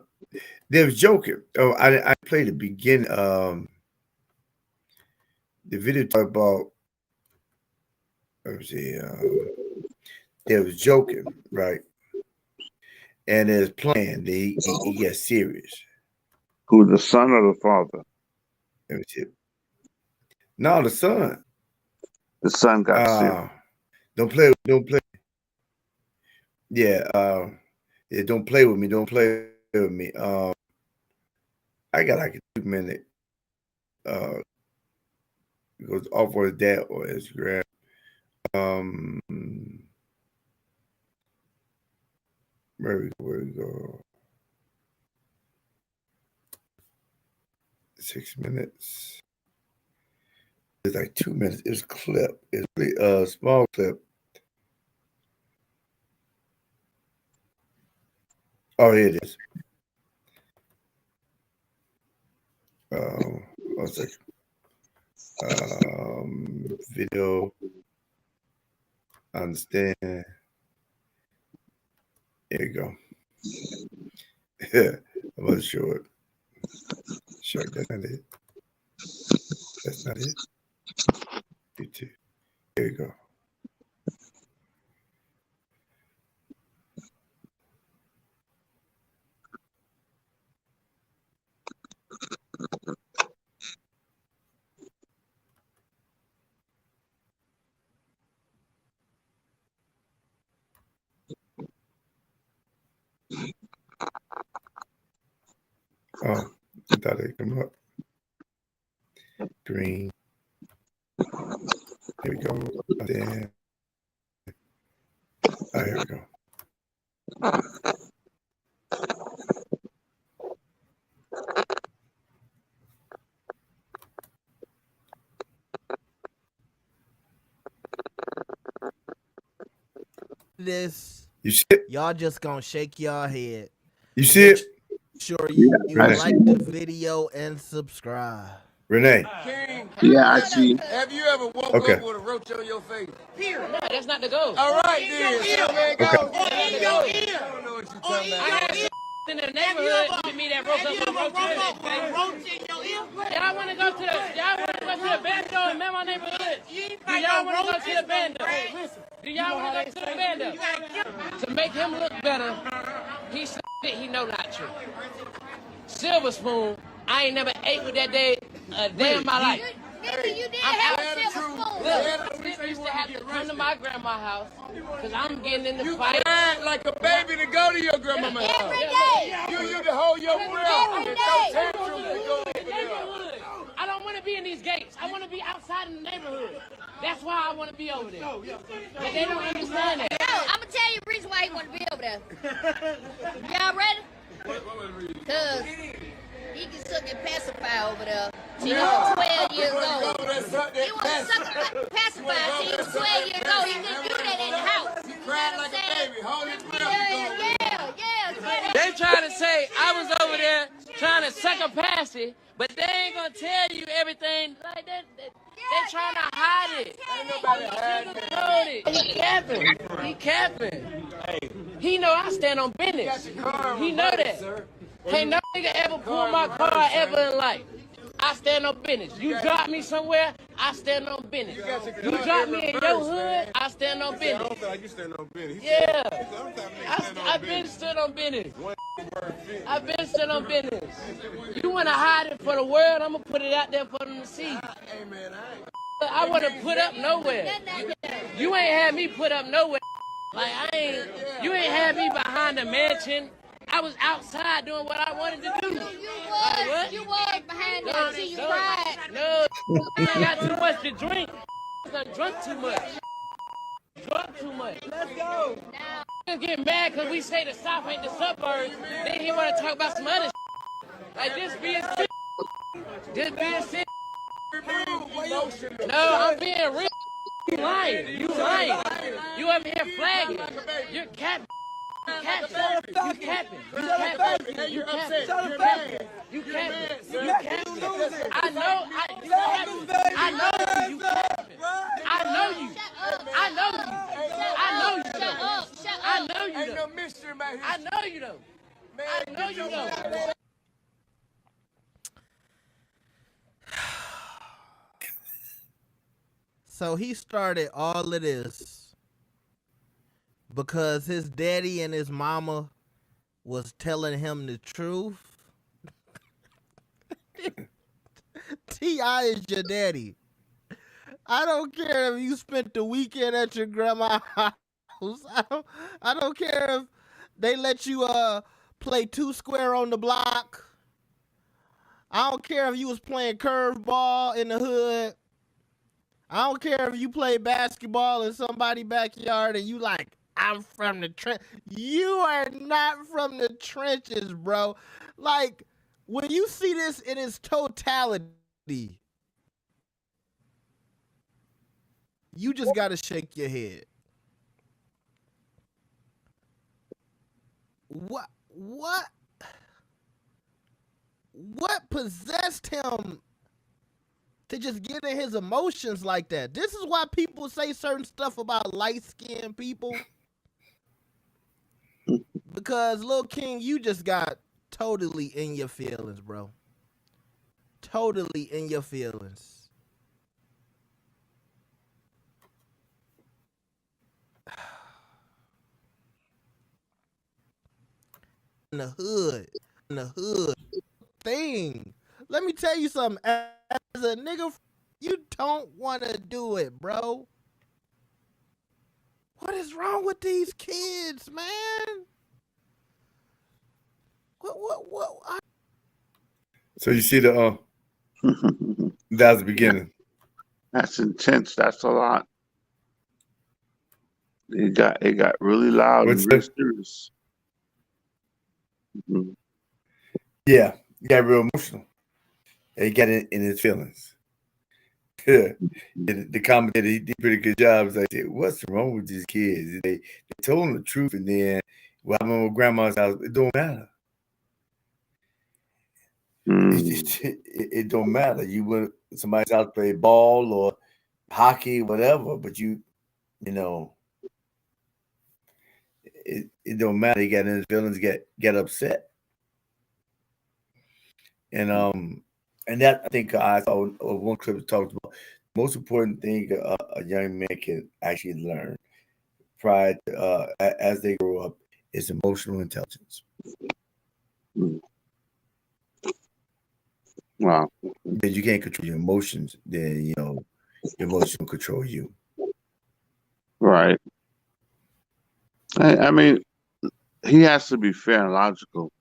They was joking. Oh, I played the beginning. The video talk about. Let me see. They was joking, right? And there's playing. He gets serious. Who, the son or the father? Let me see. No, the son. The son got serious. Don't play. Yeah. Yeah. Don't play with me. Don't play with me. I got like a 2-minute. It goes off for his dad or Instagram. Where we go? 6 minutes. It's like 2 minutes. It's a clip. It's really a small clip. Oh, here it is. One second. Video. Understand. Here you go. Yeah, I'm about to show it. Sure, that's not it. That's not it. YouTube. Here you go. Oh, I thought it'd come up. Green. Here we go. Then. Oh, here we go. This. You see it? Y'all just gonna shake y'all head. You see it? Sure you Renee. like the video and subscribe. Renee. King, Yeah, I see. have you ever woke Okay. up with a roach on your face? No, that's not the goal. All right, then. So let go. Okay. In your ear. I don't know what you're talking about. I had in the neighborhood to me that broke up with roach in your ear. Y'all want to go to the bando and man my neighborhood? Do y'all want to go to the bando? Do y'all want to go to the bando? To make him look better, he said it, he know not true. Silver spoon, I ain't never ate with that day a day in my life. Nigga, you did have a silver spoon. Look, I used to have to come to my grandma's house because I'm getting in the You fight. cried like a baby to go to your grandmama's house. Every day. You used to hold your breath Every and day. throw tantrums to go over there. I don't want to be in these gates. I want to be outside in the neighborhood. That's why I want to be over there. But they don't understand that. No, I'm gonna tell you the reason why he want to be over there. Y'all ready? Cause he can suck and pacify over there. Till he was 12 years old. He want to suck and pacify till he was 12 years old. He couldn't do that in the house. You cried like a baby. Hold his breath. Yeah. They trying to say I was over there trying to suck a passy, but they ain't gonna tell you everything like that. They trying to hide it. Ain't nobody hiding it. He capping. He know I stand on business. He know that. Ain't no nigga ever pull my car ever in life. I stand on business. You drop me somewhere, I stand on business. You drop me in your hood, I stand on business. Like you stand on business. Yeah. I've been stood on business. I've been stood on business. You want to hide it for the world, I'm going to put it out there for them to see. I want to put up nowhere. You ain't had me put up nowhere. Like, you ain't had me behind a mansion. I was outside doing what I wanted to do. You was behind that until you cried. No, I got too much to drink. I drunk too much. Drunk too much. Let's go. Now, get mad because we say the South ain't the suburbs. Then he want to talk about some other shit. Like this being sick. This being sick. No, I'm being real. You lying. You lying. You over here flagging. You're capping. You capping. You capping. You capping. You capping. You capping. You capping. I know you. I know you. I know you. I know you. Shut up. Shut I up. know you. Ain't no mystery, man. I know you though. I know you though. So he started all of this because his daddy and his mama was telling him the truth. T.I. is your daddy. I don't care if you spent the weekend at your grandma's house. I don't care if they let you play two square on the block. I don't care if you was playing curveball in the hood. I don't care if you play basketball in somebody's backyard and you like, I'm from the trench. You are not from the trenches, bro. Like, when you see this in its totality, you just gotta shake your head. What possessed him to just get in his emotions like that? This is why people say certain stuff about light-skinned people. Because Lil King, you just got totally in your feelings, bro. Totally in your feelings. In the hood thing. Let me tell you something. As a nigga, you don't want to do it, bro. What is wrong with these kids, man? What? So you see the that's the beginning. That's intense. That's a lot. It got really loud What's and real that? serious. Mhm. Yeah, he got real emotional. He got it in his feelings. Yeah. The commentator, he did a pretty good job. It's like, what's wrong with these kids? They told him the truth, and then what happened with grandma's house, it don't matter. It don't matter. You went to somebody's house, play ball or hockey, whatever, but you know, it don't matter. He got in his feelings, get upset. And that I think I saw one clip that talked about the most important thing a young man can actually learn prior to, as they grow up is emotional intelligence. Wow. Because you can't control your emotions, then your emotions will control you. Right. I mean, he has to be fair and logical.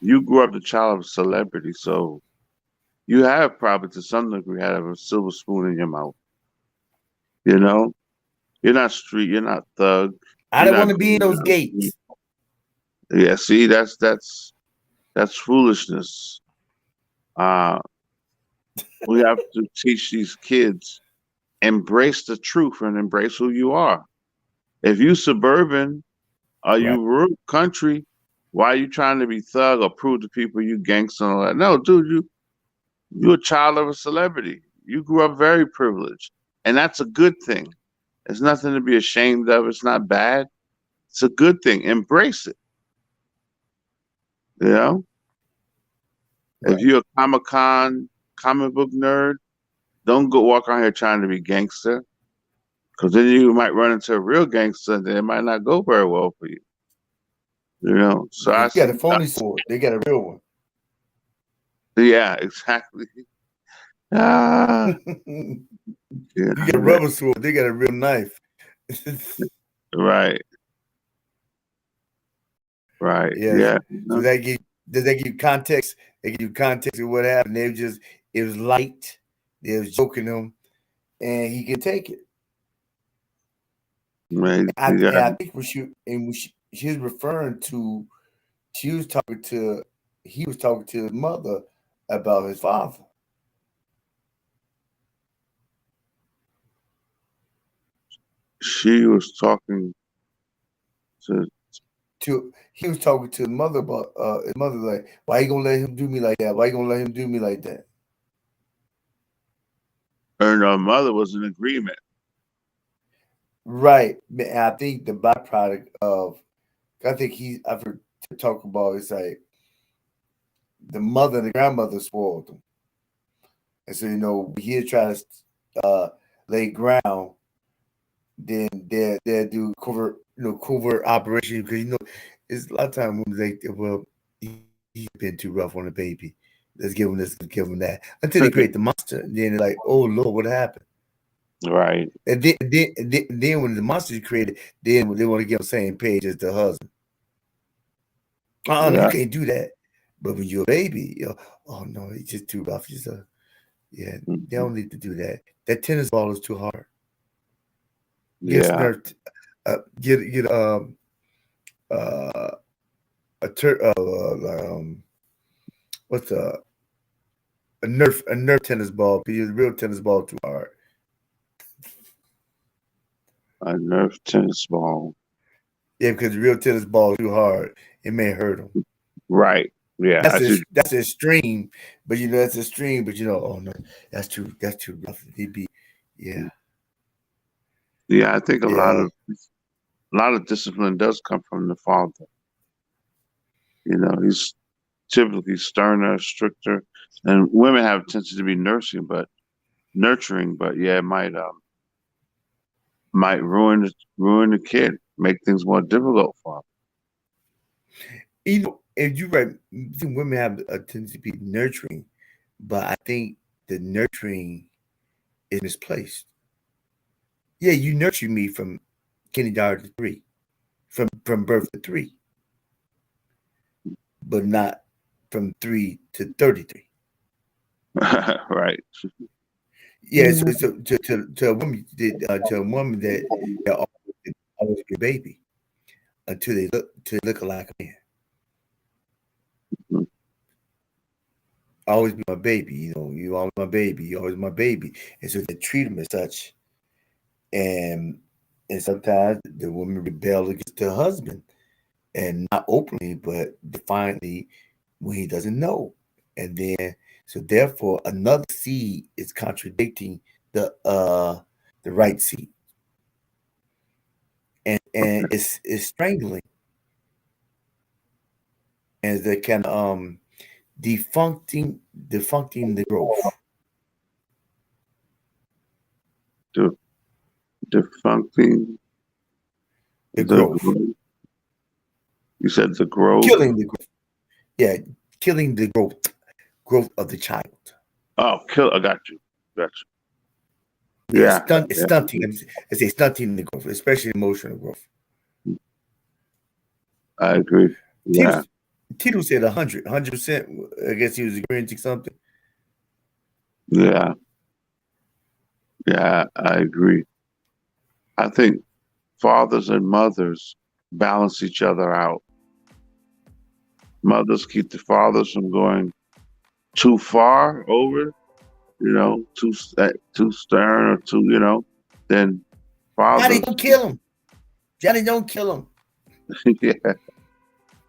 You grew up the child of a celebrity, so you have probably to some degree had a silver spoon in your mouth. You know, you're not street, you're not thug, I you're don't not. want to be in those gates. Yeah, see, that's foolishness. Uh, we have to teach these kids embrace the truth and embrace who you are. If you suburban or Right. you rural country, why are you trying to be thug or prove to people you gangster and all that? No, dude, you're a child of a celebrity. You grew up very privileged, and that's a good thing. There's nothing to be ashamed of. It's not bad. It's a good thing. Embrace it. You know, if Right. you're a Comic-Con comic book nerd, don't go walk around here trying to be gangster, because then you might run into a real gangster, and then it might not go very well for you. You know, so You got a phony sword. They got a real one. yeah, exactly. Ah, You yeah, got a rubber sword. They got a real knife. right, Yes. yeah. So does that give you context? They give you context of what happened. It was light. They was joking him, and he could take it. Right, And I think she was referring to, she was talking to, he was talking to his mother about his father. she was talking to. He was talking to his mother about his mother, like, why you gonna let him do me like that? Why you gonna let him do me like that? her mother was in agreement. Right. Man, I think the byproduct of, I think I've heard to talk about, it's like the mother and the grandmother spoiled them. And so, he try to lay ground, then they'll do covert operation, because, it's a lot of times when well, he's been too rough on the baby. Let's give him this, let's give him that. Until they create the monster. And then they're like, oh, Lord, what happened? Right. And then when the monster is created, then they want to get on the same page as the husband. No, you Yeah. can't do that. But when you're a baby, oh no, it's just too rough. Yeah, they don't need to do that. That tennis ball is too hard. Get Yeah. nerf, get uh a what's a nerf tennis ball, because the real tennis ball too hard. A Nerf tennis ball. Yeah, because the real tennis ball is too hard. It may hurt them. Right. Yeah. I see. That's extreme, but that's extreme. But oh no, that's too rough. He'd be, yeah, Yeah. I think a lot yeah. of discipline does come from the father. He's typically sterner, stricter, and women have a tendency to be nurturing, but yeah, it might ruin the kid, make things more difficult for If you're right, I think women have a tendency to be nurturing, but I think the nurturing is misplaced. Yeah, you nurture me from kindergarten to 3, from birth to 3, but not from 3 to 33. them. Right. Yeah, so to a woman, that they'll always be a baby until they look like a man. Mhm. Always be my baby, you always my baby, you always my baby, and so they treat them as such, and sometimes the woman rebel against her husband, and not openly, but defiantly when he doesn't know, and then so therefore another seed is contradicting the right seed, and it's strangling, and they kind of defuncting the growth. De- Defuncting The the growth. growth. You said the growth. Killing the growth. Yeah, killing the growth of the child. Oh, kill. I got you. Got you. Yeah, Yeah. Yeah. stunting. I say stunting the growth, especially emotional growth. I agree. Tito, Yeah. Tito said 100%. I guess he was agreeing to something. Yeah. Yeah. I agree. I think fathers and mothers balance each other out. Mothers keep the fathers from going too far over, too stern or too, then Johnny, fathers, don't kill him. Johnny, don't kill him. yeah,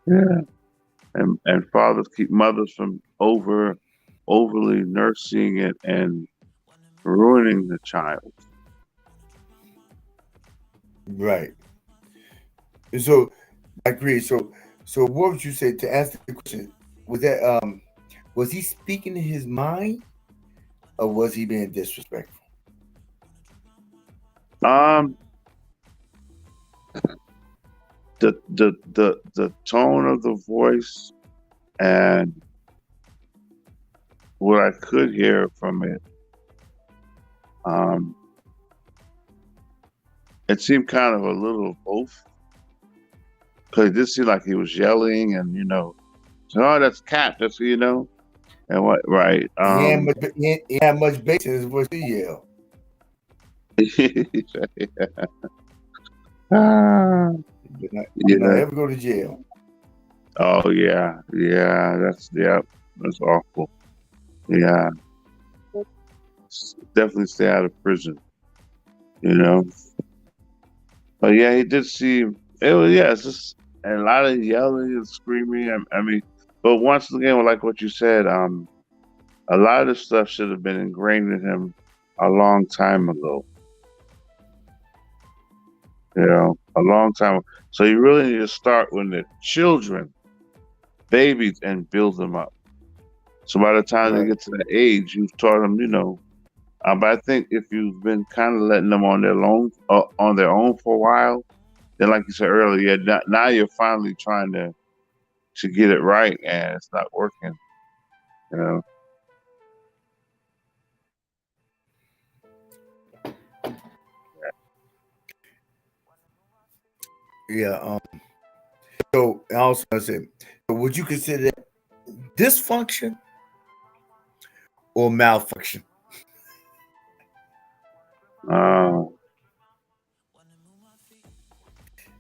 yeah, and fathers keep mothers from overly nursing it and ruining the child. Right. And so I agree. So what would you say to answer the question? Was he speaking in his mind, or was he being disrespectful? Um, the tone of the voice and what I could hear from it, it seemed kind of a little of both. Because it did seem like he was yelling and, oh, that's cat, and what, right. He had much bass in his voice to yell. Ah, Did not yeah. ever go to jail. Oh, yeah. Yeah, that's awful. Yeah. Definitely stay out of prison, But yeah, he did seem, it's just a lot of yelling and screaming. I mean, but once again, like what you said, a lot of this stuff should have been ingrained in him a long time ago. A long time. So you really need to start when they're children, babies, and build them up. So by the time they Right. get to that age, you've taught them, but I think if you've been kind of letting them on their own for a while, then like you said earlier, now you're finally trying to get it right, and it's not working. You know. Yeah. So also I said, so would you consider that dysfunction or malfunction? Uh,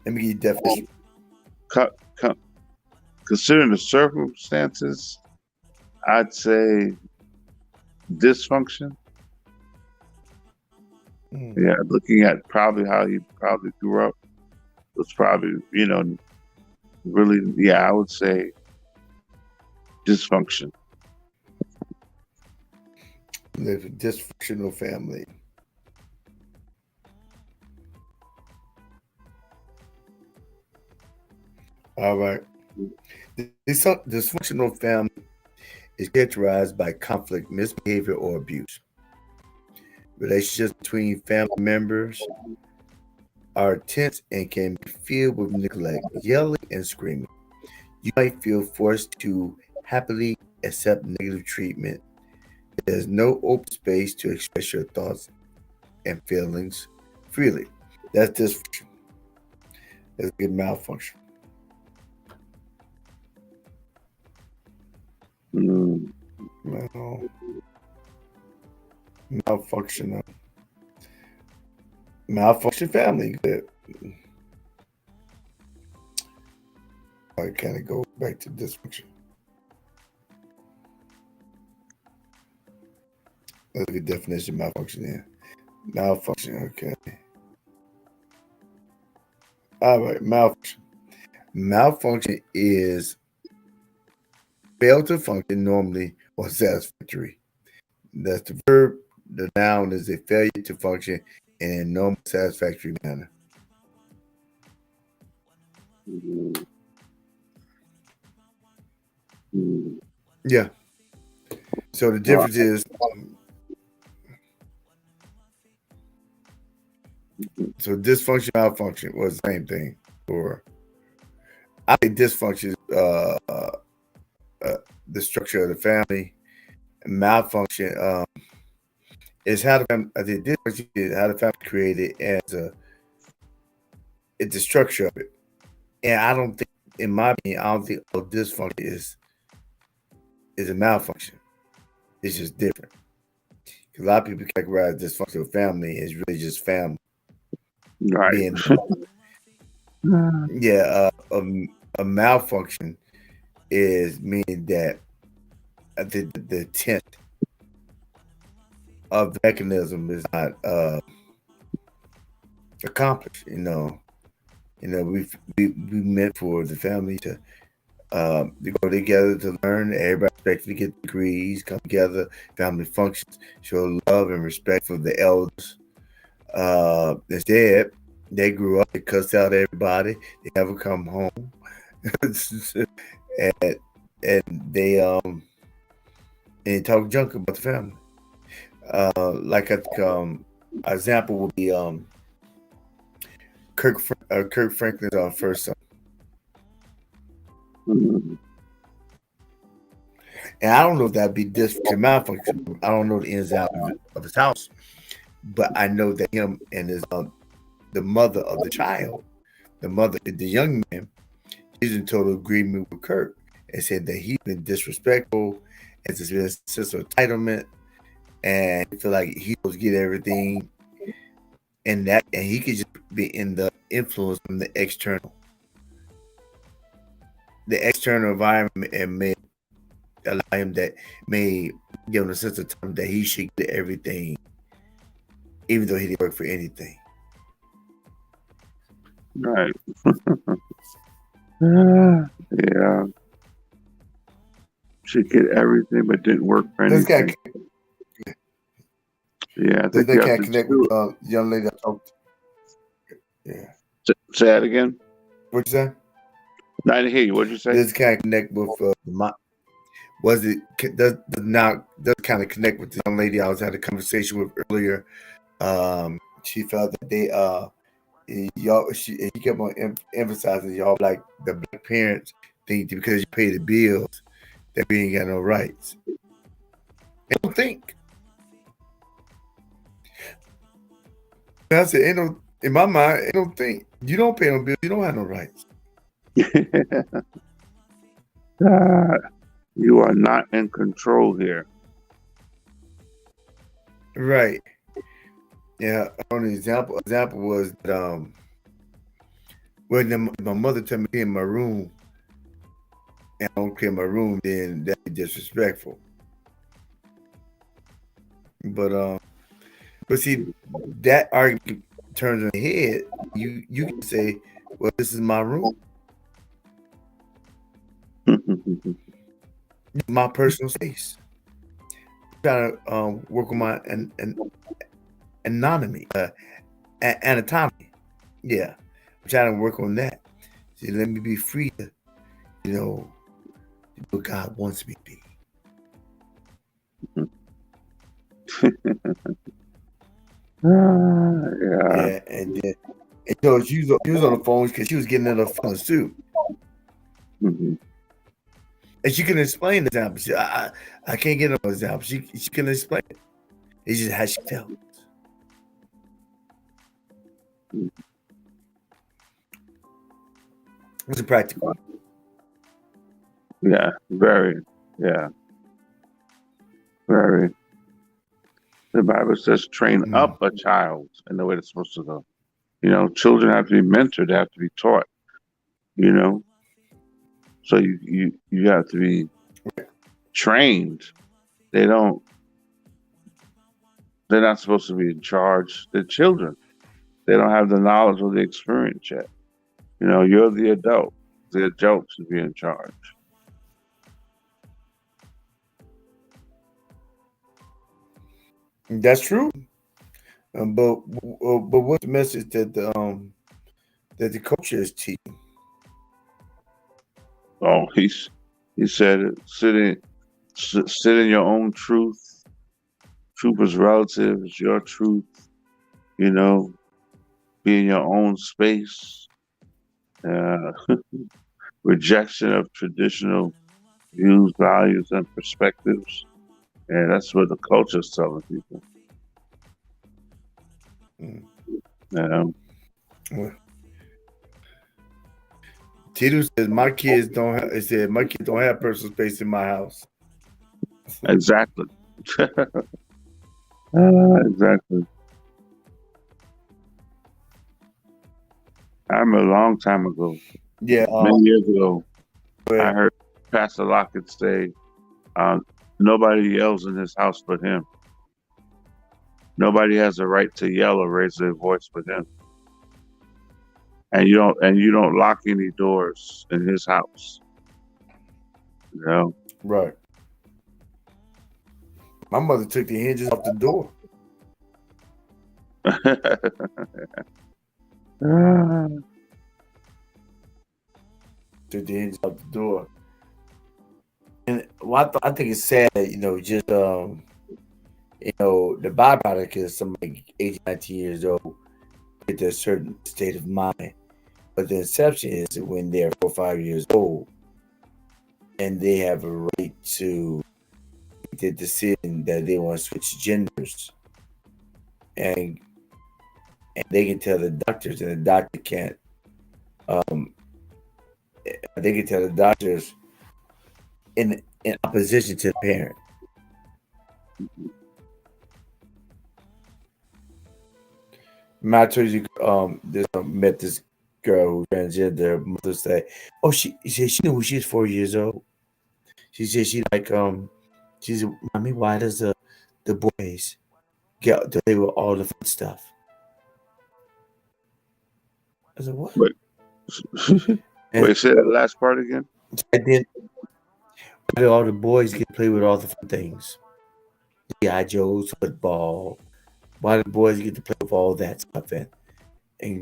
Let me give you a definition. co- co- Considering the circumstances, I'd say dysfunction. Mm. Yeah, looking at probably how he probably grew up was probably, really, yeah, I would say dysfunction. Live a dysfunctional family. All right. This dysfunctional family is characterized by conflict, misbehavior, or abuse. Relationships between family members are tense and can be filled with neglect, yelling, and screaming. You might feel forced to happily accept negative treatment. There's no open space to express your thoughts and feelings freely. That's dysfunction. That's a good malfunction. Mm, Mal- Malfunction. Malfunction family. Good. I kind of go back to dysfunction. That's a good definition of malfunction. Yeah. Malfunction. Okay. All right. Malfunction. Malfunction is fail to function normally or satisfactory. That's the verb. The noun is a failure to function in a normal, satisfactory manner. mm, mm. Yeah. So the Right. difference is, so dysfunction, malfunction was the same thing. Or I think dysfunction is the structure of the family. Malfunction is how the family. I think dysfunction is how the family created as it's the structure of it. And I don't think, in my opinion, I don't think all dysfunction is a malfunction. It's just different. 'Cause a lot of people categorize dysfunctional family as really just family Right. being, yeah, a malfunction is meaning that the intent of the mechanism is not accomplished. We meant for the family to go together to learn. Everybody respectfully get degrees, come together, family functions, show love and respect for the elders. Instead, they grew up, they cussed out everybody, they never come home, and and talk junk about the family. Like I think an example would be Kirk Franklin's first son. Mm, And I don't know if that'd be dysfunction malfunction. I don't know the ins and outs of his house, but I know that him and his the mother of the child, the young man, he's in total agreement with Kirk and said that he's been disrespectful, and there's been a sense of entitlement, and he feel like he supposed to get everything, and he could just be in the influence from the external environment, and may allow him that may give him a sense of time that he should get everything, even though he didn't work for anything. right. Yeah. She get everything, but didn't work for This guy, anything. Yeah, I think They you have can't to connect with do the young lady I talked. Yeah. Say that again. What you say? No, I didn't hear you. What'd you say? This can't connect with my. Was it does kind of connect with the young lady I was had a conversation with earlier? She felt that he kept on emphasizing y'all like the black parents think that because you pay the bills that we ain't got no rights. I don't think. I said, ain't no in my mind. I don't think you don't pay no bills. You don't have no rights. You are not in control here. Right. Yeah. Only example was that when my mother told me in my room and I don't clear my room, then that'd be disrespectful. But see, that argument turns on the head. You can say, well, this is my room, my personal space. I'm trying to work on my anatomy, anatomy. Yeah, I'm trying to work on that. See, let me be free to, you know, do what God wants me to be. Yeah. Yeah, and then so she was on the phone because she was getting in her feelings too, Mhm. and she couldn't explain the example. I can't get no example. She couldn't explain it. It's just how she felt. It was practical. Yeah, very. Yeah, very. The Bible says, train up a child in the way they're supposed to go. You know, children have to be mentored, they have to be taught, you know. So you have to be trained. They don't they're not supposed to be in charge. They're children. They don't have the knowledge or the experience yet. You know, you're the adult. The adult should be in charge. That's true. But what's the message that the culture is teaching? Oh, he said it, sit in your own truth. Truth is relative, it's your truth, you know, be in your own space. Uh, rejection of traditional views, values, and perspectives. And that's what the culture is telling people. Mm. Um, Well, Tito says my kids don't. It said my kids don't have personal space in my house. exactly. Exactly. I remember a long time ago, Yeah. many years ago, I But heard Pastor Lockett say, um, nobody yells in his house but him. Nobody has a right to yell or raise their voice but him. And you don't lock any doors in his house. You know? right, my mother took the hinges off the door. Took the hinges off the door. And well, I think it's sad that just the byproduct is somebody 18, 19 years old get to a certain state of mind. But the inception is when they're 4 or 5 years old and they have a right to make the decision that they want to switch genders. And they can tell the doctors and the doctor can't um they can tell the doctors in opposition to the parent. I told you this met this girl who transgender. Her mother said, "Oh, she knew when she was 4 years old." She said she said, "Mommy, why does the boys get to play with all the fun stuff?" I said, "What?" Wait, And wait, say that last part again. then why do all the boys get to play with all the fun things? GI Joes, football, Why do boys get to play with all that stuff and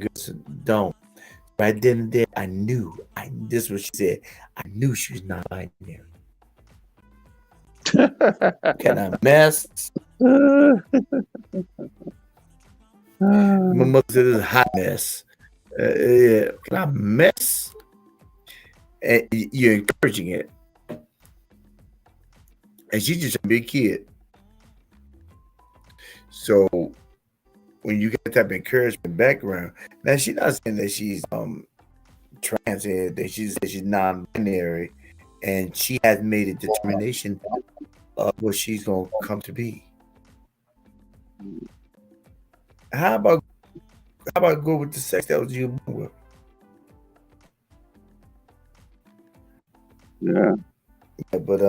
girls don't? Right then and there, I knew. This is what she said. I knew she was not binary. Can I mess? My mother said this is a hot mess. Yeah, can I mess? And you're encouraging it. And she's just a big kid. So when you get that type of encouragement background, now she's not saying that she's trans, that she's non-binary, and she has made a determination of what she's gonna come to be. How about go with the sex that was you born with? Yeah. But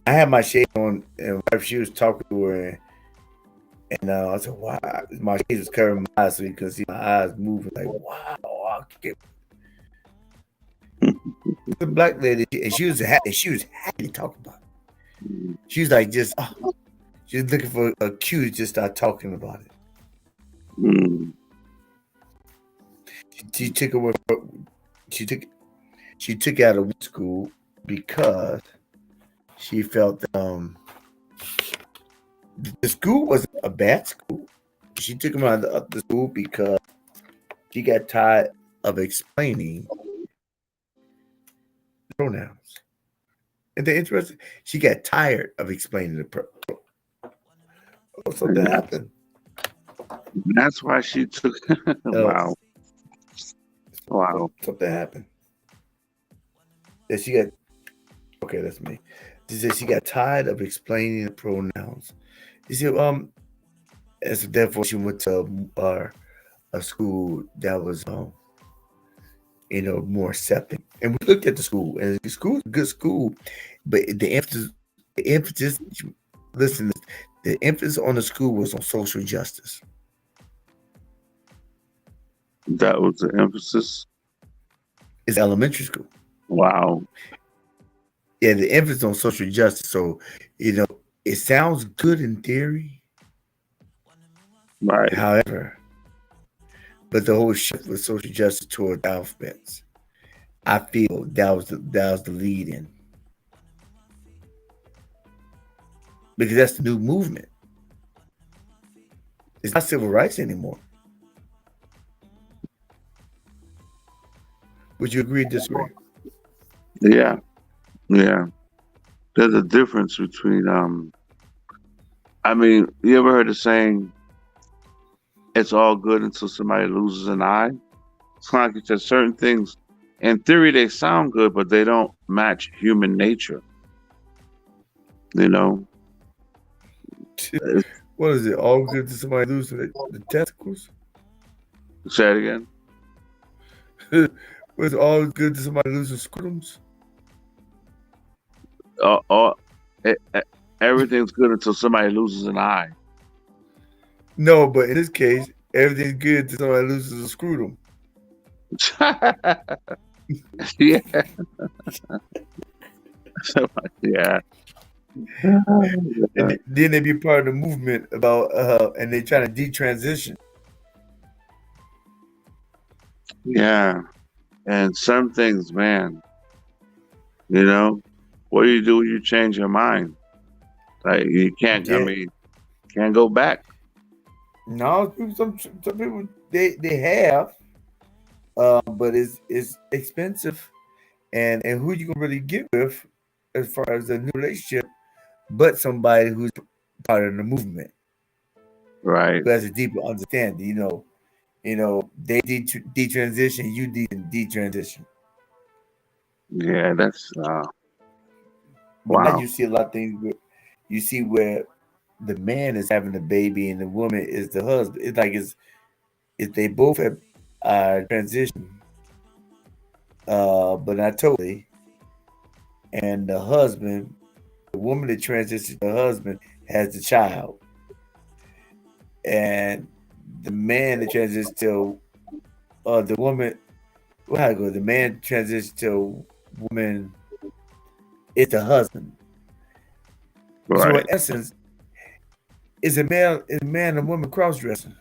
I had my shade on, and if she was talking to her, and I said, "Wow!" My shades was covering my eyes, so you could see my eyes moving. Like, wow! The black lady, and she was happy to talk about it. She was like, she was looking for a cue to just start talking about it. Mm. She took away. She took out of school because she felt the school wasn't a bad school. She took him out of the school because she got tired of explaining pronouns. And the interesting, she got tired of explaining the something happened. That's why she took. Wow. Wow. Something happened. That she got. Okay, that's me. She said she got tired of explaining the pronouns. She said, and so therefore she went to a school that was, more accepting. And we looked at the school, and the school is a good school, but the emphasis, listen, the emphasis on the school was on social justice. That was the emphasis. It's elementary school. Wow. Yeah, the emphasis on social justice. So, it sounds good in theory. Right. However, but the whole shift with social justice toward alphabets, I feel that was the lead in. Because that's the new movement. It's not civil rights anymore. Would you agree or disagree? Yeah. Yeah. There's a difference between I mean, you ever heard the saying, it's all good until somebody loses an eye? It's kind of like you said, certain things, in theory, they sound good, but they don't match human nature. You know? What is it? All good to somebody losing the testicles? Say it again. Was all good to somebody losing scrutums? Everything's good until somebody loses an eye. No, but in this case, everything's good to somebody loses a scrotum. Yeah. Yeah. And then they be part of the movement about and they trying to detransition. Yeah. And some things, man, what do you do when you change your mind? Like you can't, Yeah. Can't go back. No, some people they have, but it's expensive, and who you gonna really get with as far as a new relationship, but somebody who's part of the movement, Right. who has a deeper understanding. They detransition, you detransition. Yeah, that's But now wow. you see a lot of things where the man is having the baby and the woman is the husband. It's like if they both have transitioned, but not totally. And the woman that transitions to the husband has the child, and the man that transitions to the woman. Well, how it goes? The man transitions to a woman. It's the husband. So in Right. essence, Is a man and woman cross dressing?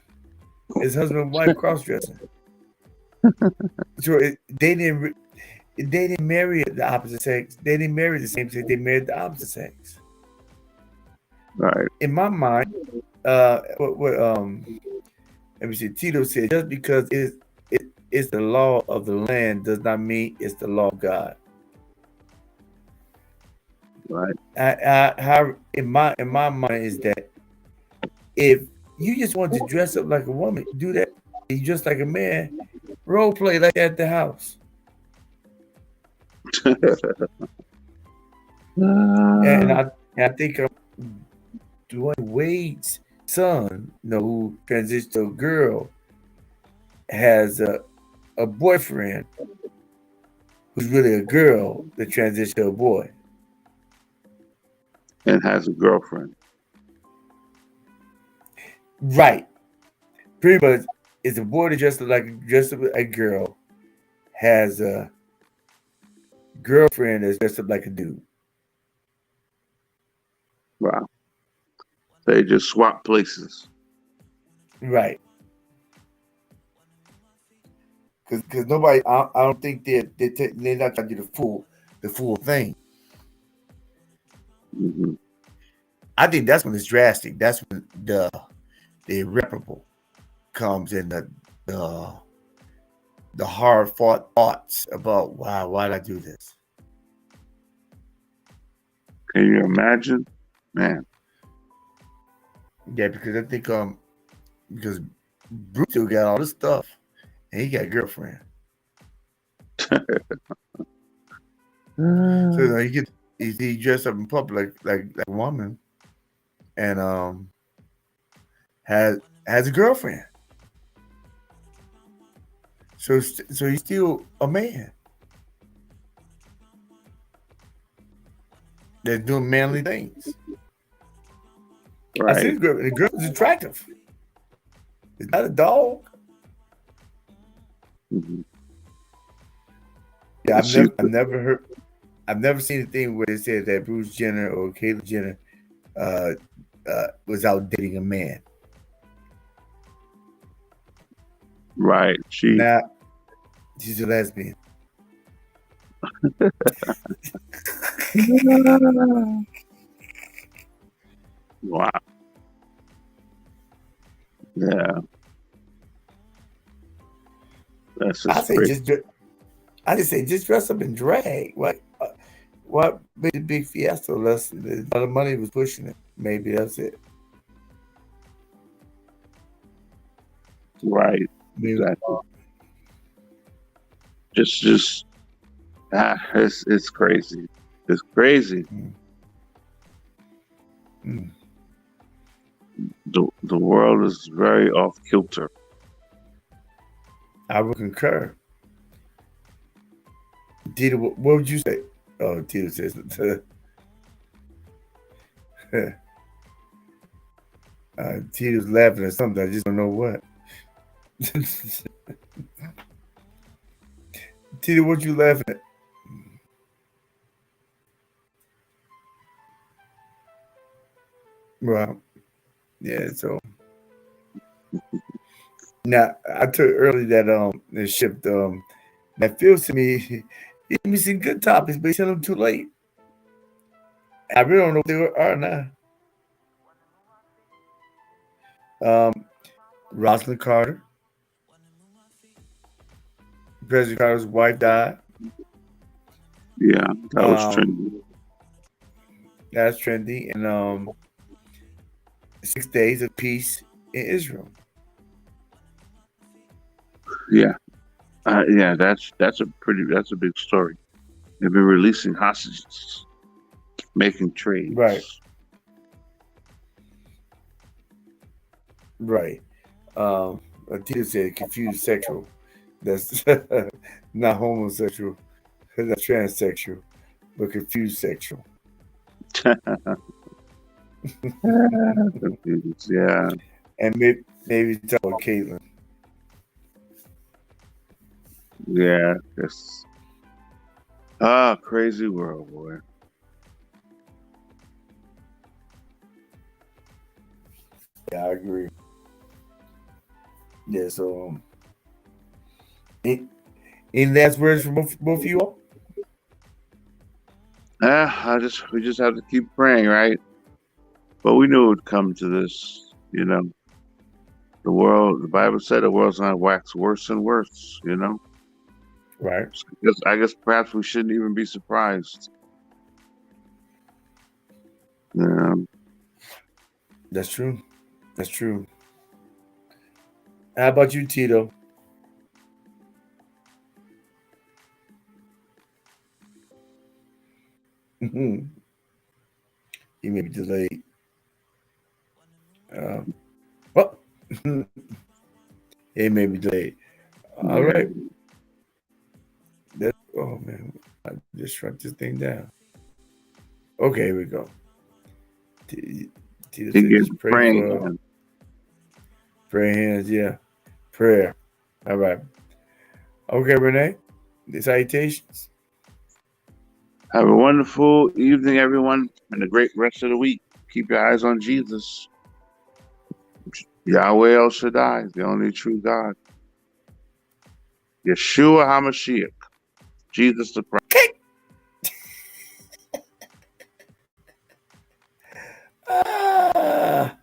Is husband and wife cross dressing? So they didn't marry the opposite sex. They didn't marry the same sex. They married the opposite sex. Right. In my mind, what let me see. Tito said just because it's the law of the land does not mean it's the law of God. Right. How in my mind is that if you just want to dress up like a woman, do that. You dress like a man, role play like that at the house. And I think Dwayne Wade's son, who transitioned to a girl, has a boyfriend who's really a girl that transitioned to a boy. And has a girlfriend. Right. Pretty much, it's a boy that dressed like a girl, has a girlfriend that's dressed up like a dude. Wow. They just swap places. Right. Because nobody, I don't think they're not trying to do the full thing. Mm-hmm. I think that's when it's drastic. That's when the irreparable comes in, the hard fought thoughts about why did I do this? Can you imagine, man? Yeah, because I think because Bruce still got all this stuff, and he got a girlfriend. So he dressed up in public like a woman, and has a girlfriend. So he's still a man that's doing manly things. Right. I see the girl is attractive. It's not a dog. Mm-hmm. Yeah, I've never seen a thing where they said that Bruce Jenner or Caitlyn Jenner was out dating a man. Right. She's a lesbian. Wow. Yeah. That's just crazy. I just say just dress up in drag. What made the big fiesta? A lot of money was pushing it. Maybe that's it. Right. Exactly. Just it's crazy. It's crazy. Mm. The world is very off kilter. I would concur. Tito, what would you say? Oh, Tito says Tito's laughing at something. I just don't know what. Tito, what you laughing at? Well, yeah. So now I told earlier that the shift that feels to me he's missing good topics, but he sent them too late. I really don't know what they are now. Rosalind Carter, President Carter's wife died. Yeah, that was trendy. That's trendy, and 6 days of peace in Israel. Yeah, yeah, that's a big story. They've been releasing hostages, making trades. Right. Tito said confused sexual. That's not homosexual. That's transsexual, but confused sexual. Yeah. And maybe talk about Caitlyn. Yeah, it's crazy world, boy. Yeah, I agree. Yeah, so any, any last words from both of you all? We just have to keep praying, right? But we knew it would come to this, you know. The Bible said the world's gonna wax worse and worse, you know. Right. I guess perhaps we shouldn't even be surprised. Um, That's true. That's true. How about you, Tito? He may be delayed. Um, well, he may be delayed. All yeah, right. Oh man, I just shut this thing down. Okay, here we go. Tito he said, gets just pray praying. for prayer hands. Yeah, prayer. All right. Okay, Renee. The salutations. Have a wonderful evening, everyone, and a great rest of the week. Keep your eyes on Jesus. Yahweh El Shaddai, the only true God. Yeshua HaMashiach, Jesus the Christ. Ah,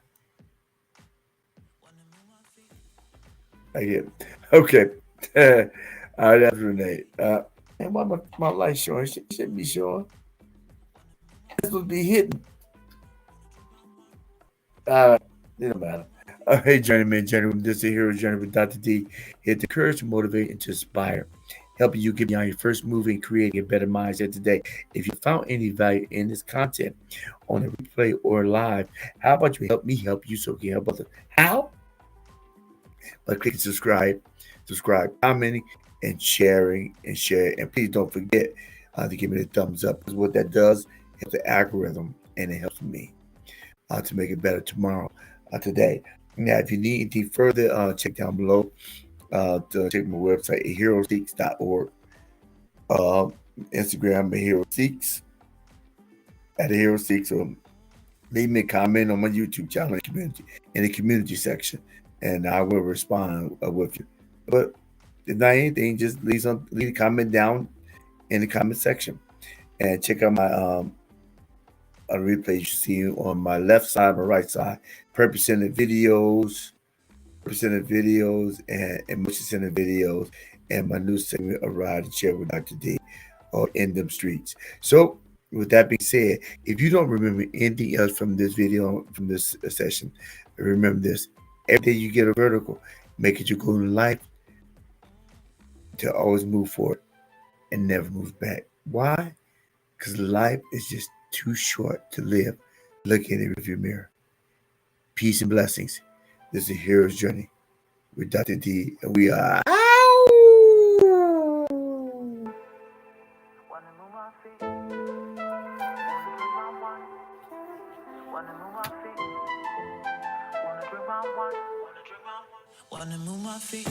I get it. Okay. All right, that's Renee. And why my light showing? Shouldn't be showing. It's supposed to be hidden. It don't matter. Hey, journeyman, journeyman, this is the Hero Journey with Dr. D. Here to encourage, to motivate, and to inspire, helping you get beyond your first move and creating a better mindset today. If you found any value in this content on a replay or live, how about you help me help you so you can help others? How? By clicking subscribe, commenting, and sharing and share. And please don't forget to give me the thumbs up, because what that does helps the algorithm and it helps me to make it better tomorrow, today. Now, if you need anything further, check down below. To check my website, heroseeks.org. Uh, Instagram, Hero Seeks, at Hero Seeks. Or leave me a comment on my YouTube channel in the community section, and I will respond with you. But if not anything, just leave a comment down in the comment section, and check out my replay you see on my left side, my right side, presented videos, and motion center videos, and my new segment of Ride and Share with Dr. D, or In Them Streets. So, with that being said, if you don't remember anything else from this video, from this session, remember this: every day you get a vertical, make it your goal in life to always move forward and never move back. Why? Because life is just too short to live looking in the rearview mirror. Peace and blessings. This is a hero's journey with Dr. D, and we are. Wanna move my feet, wanna drink my wine. Wanna move my feet, wanna drink my wine. Wanna move my feet.